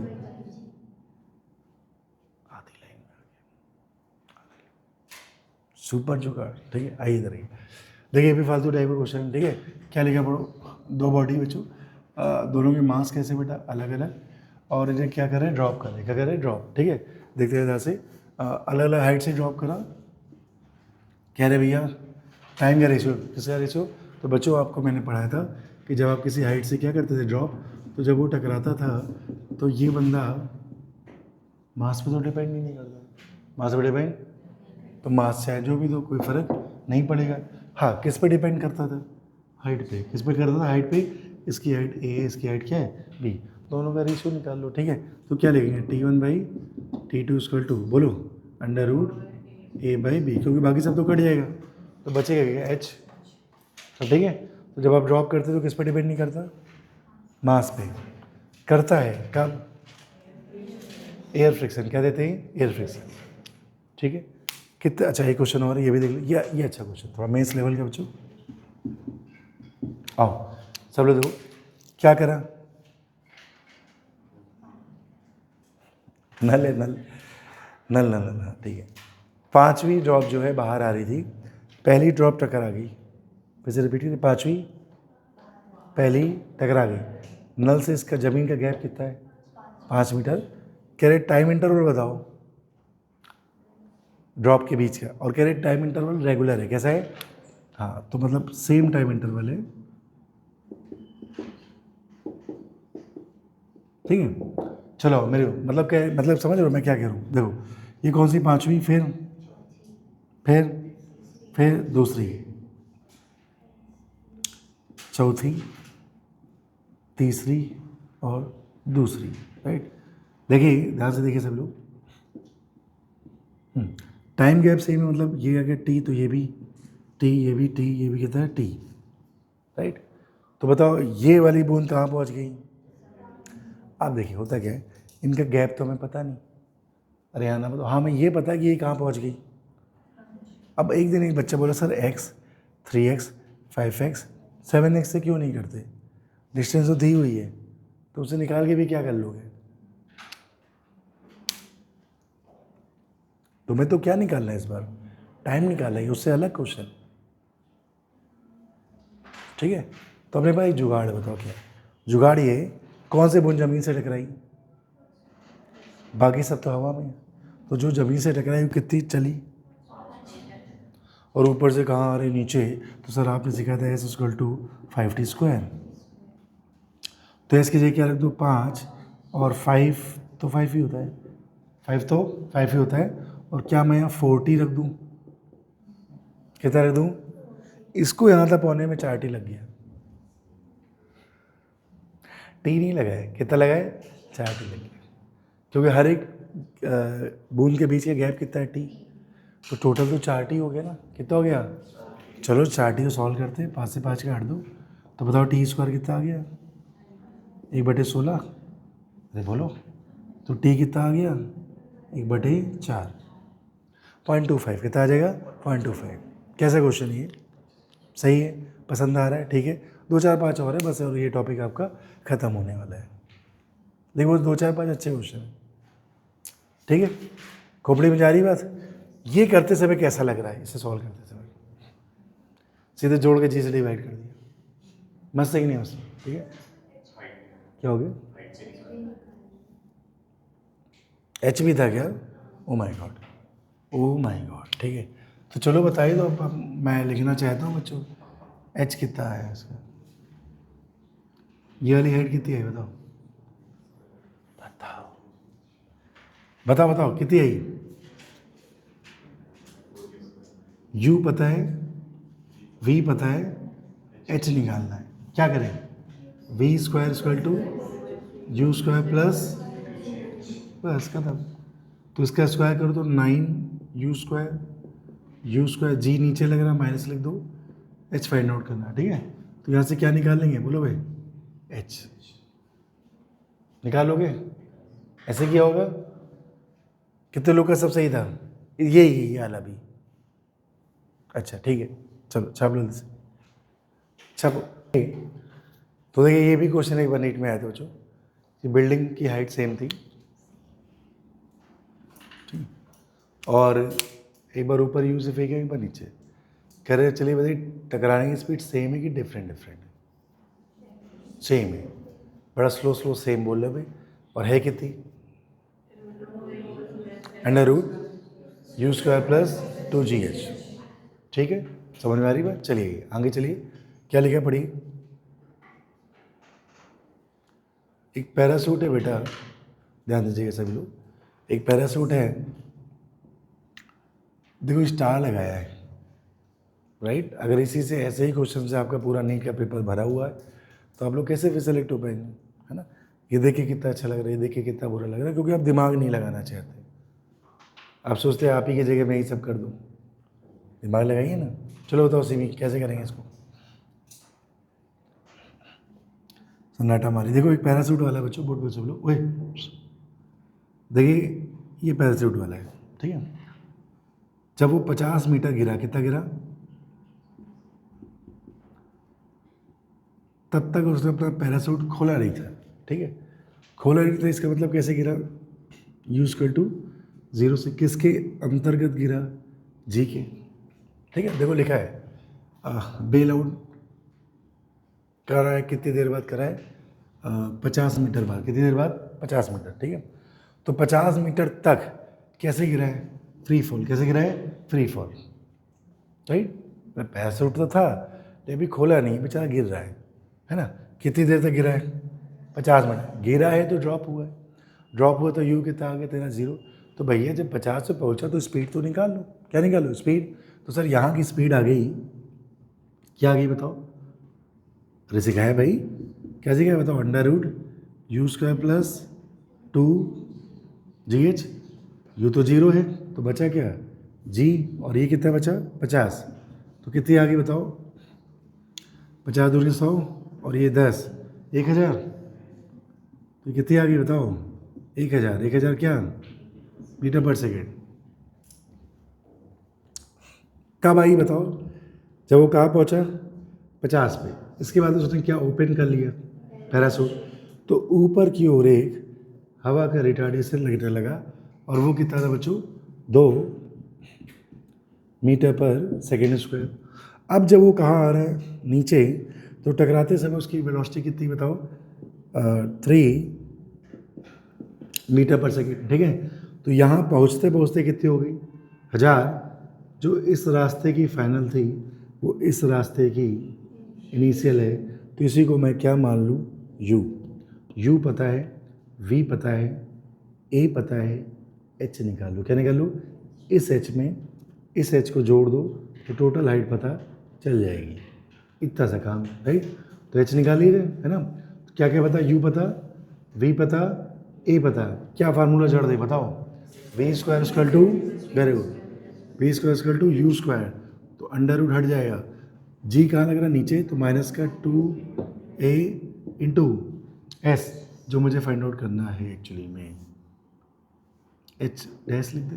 आधी लाइन में सुपर जुगाड़। ठीक है, आइए इधर आइए। देखिए भी फालतू टाइप का क्वेश्चन है। ठीक है, क्या लिखा पढ़ो? 2 बॉडी बच्चों, दोनों के मास कैसे बेटा? अलग अलग, और इन्हें क्या करें? ड्रॉप करें। क्या करें? ड्रॉप। ठीक है, देखते हैं इधर से अलग अलग हाइट से ड्रॉप करा। कह रहे भैया टाइम का रेशियो, किसका रेशियो? तो बच्चों आपको मैंने पढ़ाया था कि जब आप किसी हाइट से क्या करते थे ड्रॉप, तो जब वो टकराता था तो ये बंदा मास पे तो डिपेंड ही नहीं करता, मास पे डिपेंड, तो मास चाहे जो भी दो कोई फ़र्क नहीं पड़ेगा। हाँ, किस पे डिपेंड करता था? हाइट पे। किस पे करता था? हाइट पे। इसकी हाइट ए, इसकी हाइट क्या है? बी। दोनों का रेशियो निकाल लो, ठीक है। तो क्या लिखेंगे? T1/T2 = बोलो √A/B, क्योंकि बाकी सब तो कट जाएगा, तो बचेगा क्या? H। तो ठीक है, तो जब आप ड्रॉप करते हो तो किस पे डिपेंड नहीं करता? मास पे। करता है कब? Air friction. क्या देते हैं? Air friction. ठीक है, कितने अच्छा एक क्वेश्चन और है, ये भी देख लो। ये अच्छा क्वेश्चन, थोड़ा मेंस लेवल का बच्चों। आओ सब लोग देखो क्या करा। नल है, नल नल नल नल, ठीक है। 5वीं ड्रॉप जो है बाहर आ रही थी, पहली ड्रॉप टक्कर आ गई, फिर से रिपीट करिए। 5वीं पहली टकरा गई, नल से इसका ज़मीन का गैप कितना है? 5 मीटर। कह रहे टाइम इंटरवल बताओ ड्रॉप के बीच का, और कह रहे टाइम इंटरवल रेगुलर है। कैसा है? हाँ, तो मतलब सेम टाइम इंटरवल है, ठीक है। चलो मेरे मतलब क्या, मतलब समझ रहे हो मैं क्या कह रहा हूँ? देखो ये कौन सी 5वीं, फिर दूसरी, चौथी, तीसरी और दूसरी, राइट। देखिए ध्यान से देखिए सब लोग, टाइम गैप सेम है, मतलब ये अगर टी तो ये भी टी, ये भी टी, ये भी कितना है? T, right. तो बताओ ये वाली बूंद कहाँ पहुँच गई? आप देखिए होता क्या है, इनका गैप तो हमें पता नहीं। अरे हाँ ना, बताओ। हाँ, हमें ये पता है कि ये कहाँ पहुँच गई। अब एक दिन एक बच्चा बोला sir x, 3x, 5x, 7x से क्यों नहीं करते? डिस्टेंस तो दी हुई है, तो उसे निकाल के भी क्या कर लोगे? तुम्हें तो क्या निकालना है इस बार? टाइम निकालना है, उससे अलग क्वेश्चन, ठीक है। तो अपने पास एक जुगाड़, बताओ क्या जुगाड़? ये कौन से बूंद ज़मीन से टकराई? बाकी सब तो हवा में है, तो जो ज़मीन से टकराई वो कितनी चली? और ऊपर से कहाँ आ रही? नीचे। तो सर आपने सिखाया था S = 5t²। तो एस की जगह क्या रख दो? 5, और 5 तो 5 ही होता है, 5 तो 5 ही होता है। और क्या मैं यहाँ 4t रख दूँ? कितना रख दूँ? इसको यहाँ तक पहुँचने में 4t लग गया, टी नहीं लगा है। कितना लगा है? 4t लग गया, क्योंकि हर एक बूंद के बीच का गैप कितना है? टी। तो टोटल तो 4t हो गया ना। कितना हो गया? चलो 4t को सॉल्व करते हैं, 5 से 5 काट दो, तो बताओ t² कितना आ गया? 1/16। अरे बोलो, तो t कितना आ गया? 1/4, 0.25 कितना आ जाएगा? 0.25। कैसा क्वेश्चन ये? सही है, पसंद आ रहा है, ठीक है। 2 4 5 और है बस, और ये टॉपिक आपका ख़त्म होने वाला है। देखो 2 4 5 अच्छे क्वेश्चन हैं, ठीक है। खोपड़ी में जा रही बात। ये करते समय कैसा लग रहा है? इसे सॉल्व करते समय सीधे जोड़ के जी से डिवाइड कर दिया, मस्त है कि नहीं मस्त? ठीक है। क्या हो गया? एच भी था क्या? Oh my God, oh my God, ठीक है। तो चलो बताइए, तो अब मैं लिखना चाहता हूँ बच्चों, एच कितना है इसका? ये वाली हाइट कितनी है बताओ? बताओ बताओ बताओ कितनी है ये? यू पता है, वी पता है, एच निकालना है। क्या करें? v² = u² बस खत्म। तो इसका स्क्वायर करो तो 9u², जी नीचे लग रहा है, माइनस लिख दो, एच फाइंड आउट करना, ठीक है। तो यहाँ से क्या निकालेंगे बोलो भाई? एच निकालोगे? ऐसे किया होगा? कितने लोग का सब सही था? ये वाला भी? अच्छा ठीक है, चलो छाप लो जल्दी से, छापो। तो देखिए ये भी क्वेश्चन एक बार नीट में आया था बच्चों, कि बिल्डिंग की हाइट सेम थी, और एक बार ऊपर यू से फेंके, एक बार नीचे। कह रहे चलिए बताइए टकराने की स्पीड सेम है कि डिफरेंट? सेम है। बड़ा स्लो सेम बोल रहे भाई। और है कितनी? Under root u square plus 2GH। ठीक है, समझ में आ रही बात? चलिए आगे चलिए, क्या लिखा पढ़िए। एक पैरासूट है बेटा, ध्यान दीजिएगा सभी लोग, एक पैरासूट है, देखो स्टार लगाया है, राइट। अगर इसी से ऐसे ही क्वेश्चन से आपका पूरा नीट का पेपर भरा हुआ है तो आप लोग कैसे फिर सेलेक्ट हो पाएंगे, है ना। ये देखिए कितना अच्छा लग रहा है, ये देखिए कितना बुरा लग रहा है, क्योंकि आप दिमाग नहीं लगाना चाहते। आप सोचते हैं आप ही की जगह मैं ही सब कर दूँ, दिमाग लगाइए ना। चलो बताओ सिमी कैसे करेंगे इसको। सन्नाटा मारी, देखो एक पैरासूट वाला है बच्चों, बोर्ड पे सब लोग, ओए देखिए ये पैरासूट वाला है, ठीक है। जब वो 50 मीटर गिरा, कितना गिरा, तब तक उसने अपना पैरासूट खोला नहीं था, ठीक है। खोला नहीं था इसका मतलब कैसे गिरा, यू इक्वल टू 0 से किसके अंतर्गत गिरा, जी के, ठीक है। देखो लिखा है बेल आउट कर रहा है, कितनी देर बाद कर रहा है, 50 मीटर बाद, कितनी देर बाद, 50 मीटर, ठीक है। तो 50 मीटर तक कैसे गिरा है, फ्री फॉल, कैसे गिरा है, फ्री फॉल, राइट। पैरासूट तो था लेकिन अभी खोला नहीं, बेचारा गिर रहा है ना। कितनी देर तक गिरा है, 50 मिनट गिरा है, तो ड्रॉप हुआ है, ड्रॉप हुआ तो यू कितना आ गया तेरा 0। तो भैया जब 50 से पहुंचा तो स्पीड तो निकाल लो, क्या निकालो, स्पीड। तो सर यहाँ की स्पीड आ गई, क्या आ गई बताओ, अरे सिखाया भाई, क्या सिखाया बताओ, under root u square plus 2GH, u तो 0 है तो बचा क्या, जी, और ये कितना बचा 50, तो कितनी आ गई बताओ, 50 दूनी 100 और ये 10, 1000, तो कितनी आ गई बताओ, 1000, 1000 क्या, मीटर पर सेकेंड। कब आई बताओ, जब वो कहाँ पहुँचा, 50 पे। इसके बाद उसने क्या ओपन कर लिया पैरासूट, तो ऊपर की ओर एक हवा का रिटार्डेशन लगने लगा, और वो कितना था बच्चों, 2 मीटर पर सेकेंड स्क्वायर। अब जब वो कहाँ आ रहा है, नीचे, तो टकराते समय उसकी वेलोसिटी कितनी बताओ, 3 मीटर पर सेकेंड, ठीक है। तो यहाँ पहुँचते पहुँचते कितनी हो गई, 1000। जो इस रास्ते की फाइनल थी वो इस रास्ते की इनिशियल है, तो इसी को मैं क्या मान लूँ, यू पता है, वी पता है, ए पता है, एच निकाल लो, क्या निकाल लो, इस एच में इस एच को जोड़ दो तो टोटल हाइट पता चल जाएगी, इतना सा काम, राइट। तो एच निकाल लीजिए, है ना। तो क्या क्या पता, यू पता, वी पता, ए पता, क्या फार्मूला जड़ दे बताओ, v square equal to, very good, v square equal to u square, तो अंडर रूट हट जाएगा, जी कहाँ लग रहा है नीचे, तो माइनस का 2a इंटू एस, जो मुझे फाइंड आउट करना है एक्चुअली में, एच डैश लिख दे,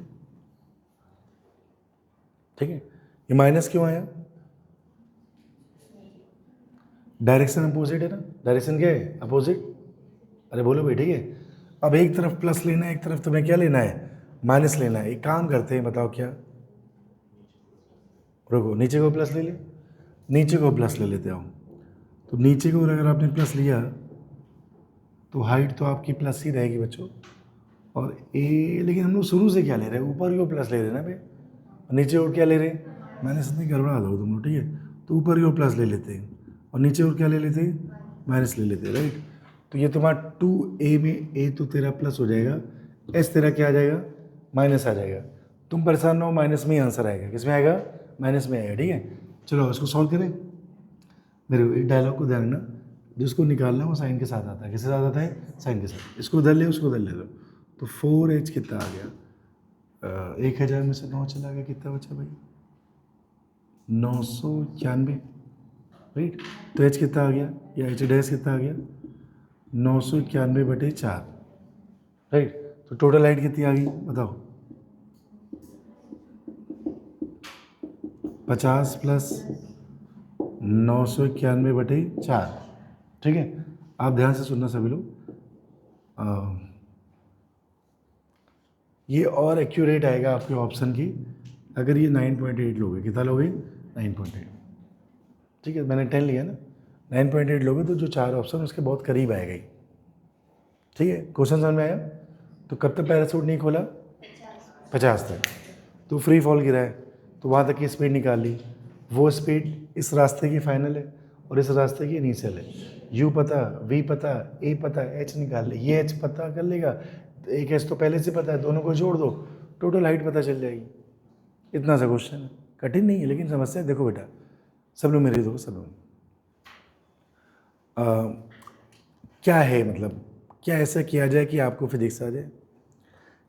ठीक है। ये माइनस क्यों आया, डायरेक्शन अपोजिट है ना, डायरेक्शन क्या है, अपोजिट, अरे बोलो भाई, ठीक है। अब एक तरफ प्लस लेना है, एक तरफ तुम्हें क्या लेना है, माइनस लेना है। एक काम करते हैं, बताओ क्या, रुको, नीचे को प्लस ले ले, नीचे को प्लस ले लेते हो, तो नीचे को अगर आपने प्लस लिया तो हाइट तो आपकी प्लस ही रहेगी बच्चों, और ए, लेकिन हम लोग शुरू से क्या ले रहे हैं, ऊपर की ओर प्लस ले रहे हैं ना भाई, और नीचे ओर क्या ले रहे हैं, माइनस, इतनी गड़बड़ा दो तुम लोग, ठीक है। तो ऊपर की ओर प्लस ले लेते हैं और नीचे ओर क्या ले लेते हैं, माइनस ले लेते हैं, राइट। तो ये तुम्हारा 2a में a तो तेरा प्लस हो जाएगा, s तेरा क्या आ जाएगा, माइनस आ जाएगा। तुम परेशान ना हो, माइनस में ही आंसर आएगा, किस में आएगा, माइनस में आएगा, ठीक है। चलो इसको सॉल्व करें, मेरे एक डायलॉग को ध्यान रखना, जिसको निकालना है वो साइन के साथ आता है, किसके साथ आता है, साइन के साथ। इसको उधर ले, उसको उधर ले लो, तो 4h कितना आ गया, 1000 में से 9 चला गया, कितना बचा भाई, 991, राइट। तो h कितना आ गया, या h डैश कितना आ गया, 991/4, राइट। तो टोटल हाइट कितनी आ गई बताओ, 50 प्लस 991/4, ठीक है। आप ध्यान से सुनना सभी लोग, ये और एक्यूरेट आएगा आपके ऑप्शन की अगर ये 9.8 लोगे, कितना लोगे, 9.8, ठीक है। मैंने 10 लिया ना, 9.8 लोगे तो जो 4 ऑप्शन उसके बहुत करीब आएगा ही, ठीक है। क्वेश्चन समझ में आया। तो कब तक पैरासूट नहीं खोला, 50 तक, तो फ्री फॉल गिरा है तो वहाँ तक की स्पीड निकाल ली। वो स्पीड इस रास्ते की फाइनल है और इस रास्ते की इनिशियल है। यू पता, वी पता, ए पता, एच निकाल ले, ये एच पता कर लेगा, एक एच तो पहले से पता है, दोनों को जोड़ दो, टोटल हाइट पता चल जाएगी। इतना सा क्वेश्चन है, कठिन नहीं है, लेकिन समस्या देखो बेटा, सब लोग मेरे देखो, सब लोग क्या है, मतलब क्या ऐसा किया जाए कि आपको फिजिक्स आ जाए,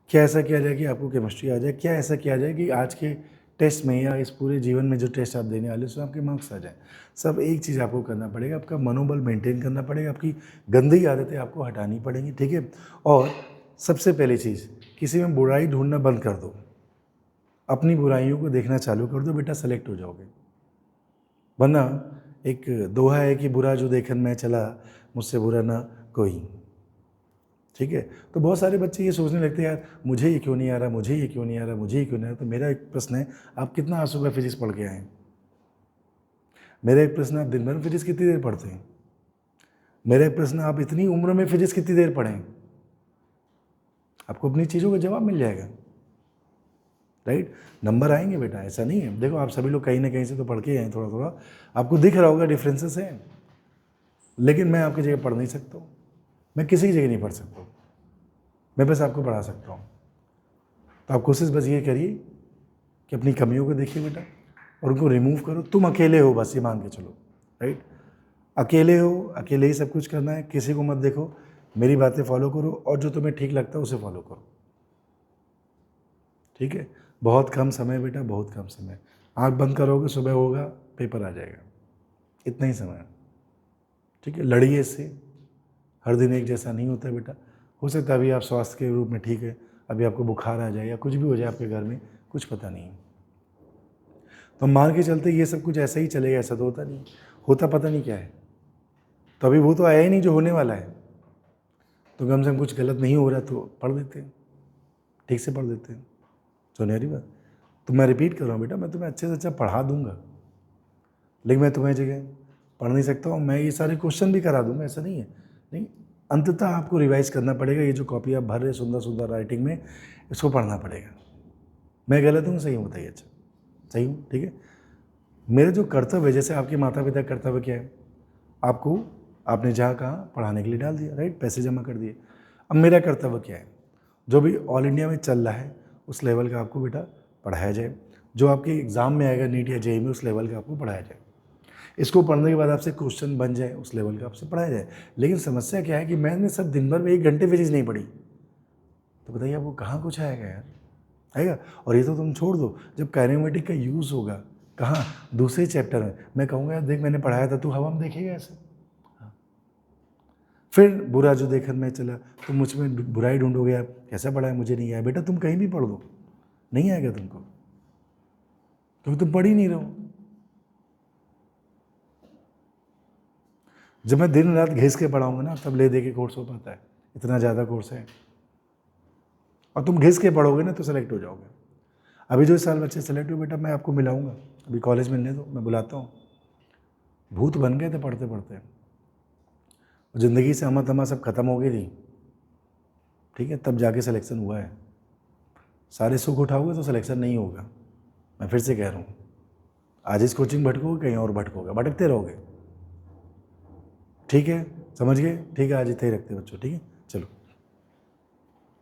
क्या ऐसा किया जाए कि आपको केमिस्ट्री आ जाए, क्या ऐसा किया जाए कि आज के टेस्ट में या इस पूरे जीवन में जो टेस्ट आप देने वाले उसमें आपके मार्क्स आ जाए। सब एक चीज़ आपको करना पड़ेगा, आपका मनोबल मेंटेन करना पड़ेगा, आपकी गंदी आदतें आपको हटानी पड़ेंगी, ठीक है। और सबसे पहली चीज़, किसी में बुराई ढूंढना बंद कर दो, अपनी बुराइयों को देखना चालू कर दो, बेटा सेलेक्ट हो जाओगे। वरना एक दोहा है कि बुरा जो देखन मैं चला, मुझसे बुरा ना कोई, ठीक है। तो बहुत सारे बच्चे ये सोचने लगते हैं, यार मुझे ये क्यों नहीं आ रहा, मुझे ये क्यों नहीं आ रहा, मुझे ये क्यों नहीं आ रहा। तो मेरा एक प्रश्न है, आप कितना आंसू का फिजिक्स पढ़ के आए हैं? मेरा एक प्रश्न, आप दिन भर में फिजिक्स कितनी देर पढ़ते हैं? मेरा एक प्रश्न, आप इतनी उम्र में फिजिक्स कितनी देर पढ़ें? आपको अपनी चीज़ों का जवाब मिल जाएगा, राइट। नंबर आएंगे बेटा, ऐसा नहीं है। देखो आप सभी लोग कहीं ना कहीं से तो पढ़ के आए, थोड़ा थोड़ा आपको दिख रहा होगा डिफरेंसेस हैं, लेकिन मैं आपकी जगह पढ़ नहीं सकता हूँ, मैं किसी की जगह नहीं पढ़ सकता हूँ, मैं बस आपको पढ़ा सकता हूँ। तो आप कोशिश बस ये करिए कि अपनी कमियों को देखिए बेटा और उनको रिमूव करो। तुम अकेले हो, बस ये मान के चलो, राइट। अकेले हो, अकेले ही सब कुछ करना है, किसी को मत देखो, मेरी बातें फॉलो करो और जो तुम्हें ठीक लगता है उसे फॉलो करो, ठीक है। बहुत कम समय बेटा, बहुत कम समय, आँख बंद करोगे सुबह होगा, पेपर आ जाएगा, इतना ही समय है, ठीक है। लड़िए इससे, हर दिन एक जैसा नहीं होता बेटा। हो सकता है अभी आप स्वास्थ्य के रूप में ठीक है, अभी आपको बुखार आ जाए या कुछ भी हो जाए आपके घर में, कुछ पता नहीं है। तो मान के चलते ये सब कुछ ऐसा ही चलेगा, ऐसा तो होता नहीं, होता पता नहीं क्या है। तो अभी वो तो आया ही नहीं जो होने वाला है, तो कम से कम कुछ गलत नहीं हो रहा तो पढ़ देते हैं, ठीक से पढ़ देते हैं। सुनहरी बात। तो मैं रिपीट कर रहा हूँ बेटा, मैं तुम्हें अच्छे से अच्छा पढ़ा दूंगा, लेकिन मैं तुम्हें जगह पढ़ नहीं सकता हूँ। मैं ये सारे क्वेश्चन भी करा दूंगा, ऐसा नहीं है, नहीं। अंततः आपको रिवाइज करना पड़ेगा, ये जो कॉपी आप भर रहे सुंदर सुंदर राइटिंग में, इसको पढ़ना पड़ेगा। मैं गलत हूँ, सही हूँ बताइए? अच्छा सही हूँ, ठीक है। मेरे जो कर्तव्य है, जैसे आपके माता पिता का कर्तव्य क्या है, आपको आपने जहाँ कहा पढ़ाने के लिए डाल दिया, राइट, पैसे जमा कर दिए। अब मेरा कर्तव्य क्या है, जो भी ऑल इंडिया में चल रहा है उस लेवल का आपको बेटा पढ़ाया जाए, जो आपके एग्ज़ाम में आएगा नीट या जेईई में उस लेवल का आपको पढ़ाया जाए। इसको पढ़ने के बाद आपसे क्वेश्चन बन जाए उस लेवल का आपसे पढ़ाया जाए। लेकिन समस्या क्या है कि मैंने सब दिन भर में 1 घंटे फिजिक्स नहीं पढ़ी, तो बताइए आपको कहाँ कुछ आएगा यार, आएगा? और ये तो तुम छोड़ दो, जब काइनेमेटिक का यूज़ होगा कहाँ, दूसरे चैप्टर में, मैं कहूँगा यार देख मैंने पढ़ाया था, तू हवा में देखेगा ऐसे। फिर बुरा जो देखन में चला, तुम मुझ में बुराई ढूंढोगे, आप कैसा पढ़ा है मुझे नहीं आया। बेटा तुम कहीं भी पढ़ दो, नहीं आएगा तुमको, क्योंकि तुम पढ़ ही नहीं रहे हो। जब मैं दिन रात घिस के पढ़ाऊंगा ना, तब ले दे के कोर्स हो पाता है, इतना ज़्यादा कोर्स है। और तुम घिस के पढ़ोगे ना तो सेलेक्ट हो जाओगे। अभी जो इस साल बच्चे सेलेक्ट हुए बेटा, मैं आपको मिलाऊंगा, अभी कॉलेज मिलने दो, मैं बुलाता हूँ। भूत बन गए थे पढ़ते पढ़ते, ज़िंदगी से अमा तमा सब खत्म हो गई थी, ठीक है, तब जाके सिलेक्शन हुआ है। सारे सुख उठाओगे तो सिलेक्शन नहीं होगा, मैं फिर से कह रहा हूँ। आज इस कोचिंग भटकोगे, कहीं और भटकोगे, भटकते रहोगे, ठीक है, समझ गए? ठीक है, आज इतना ही रखते बच्चों, ठीक है, चलो।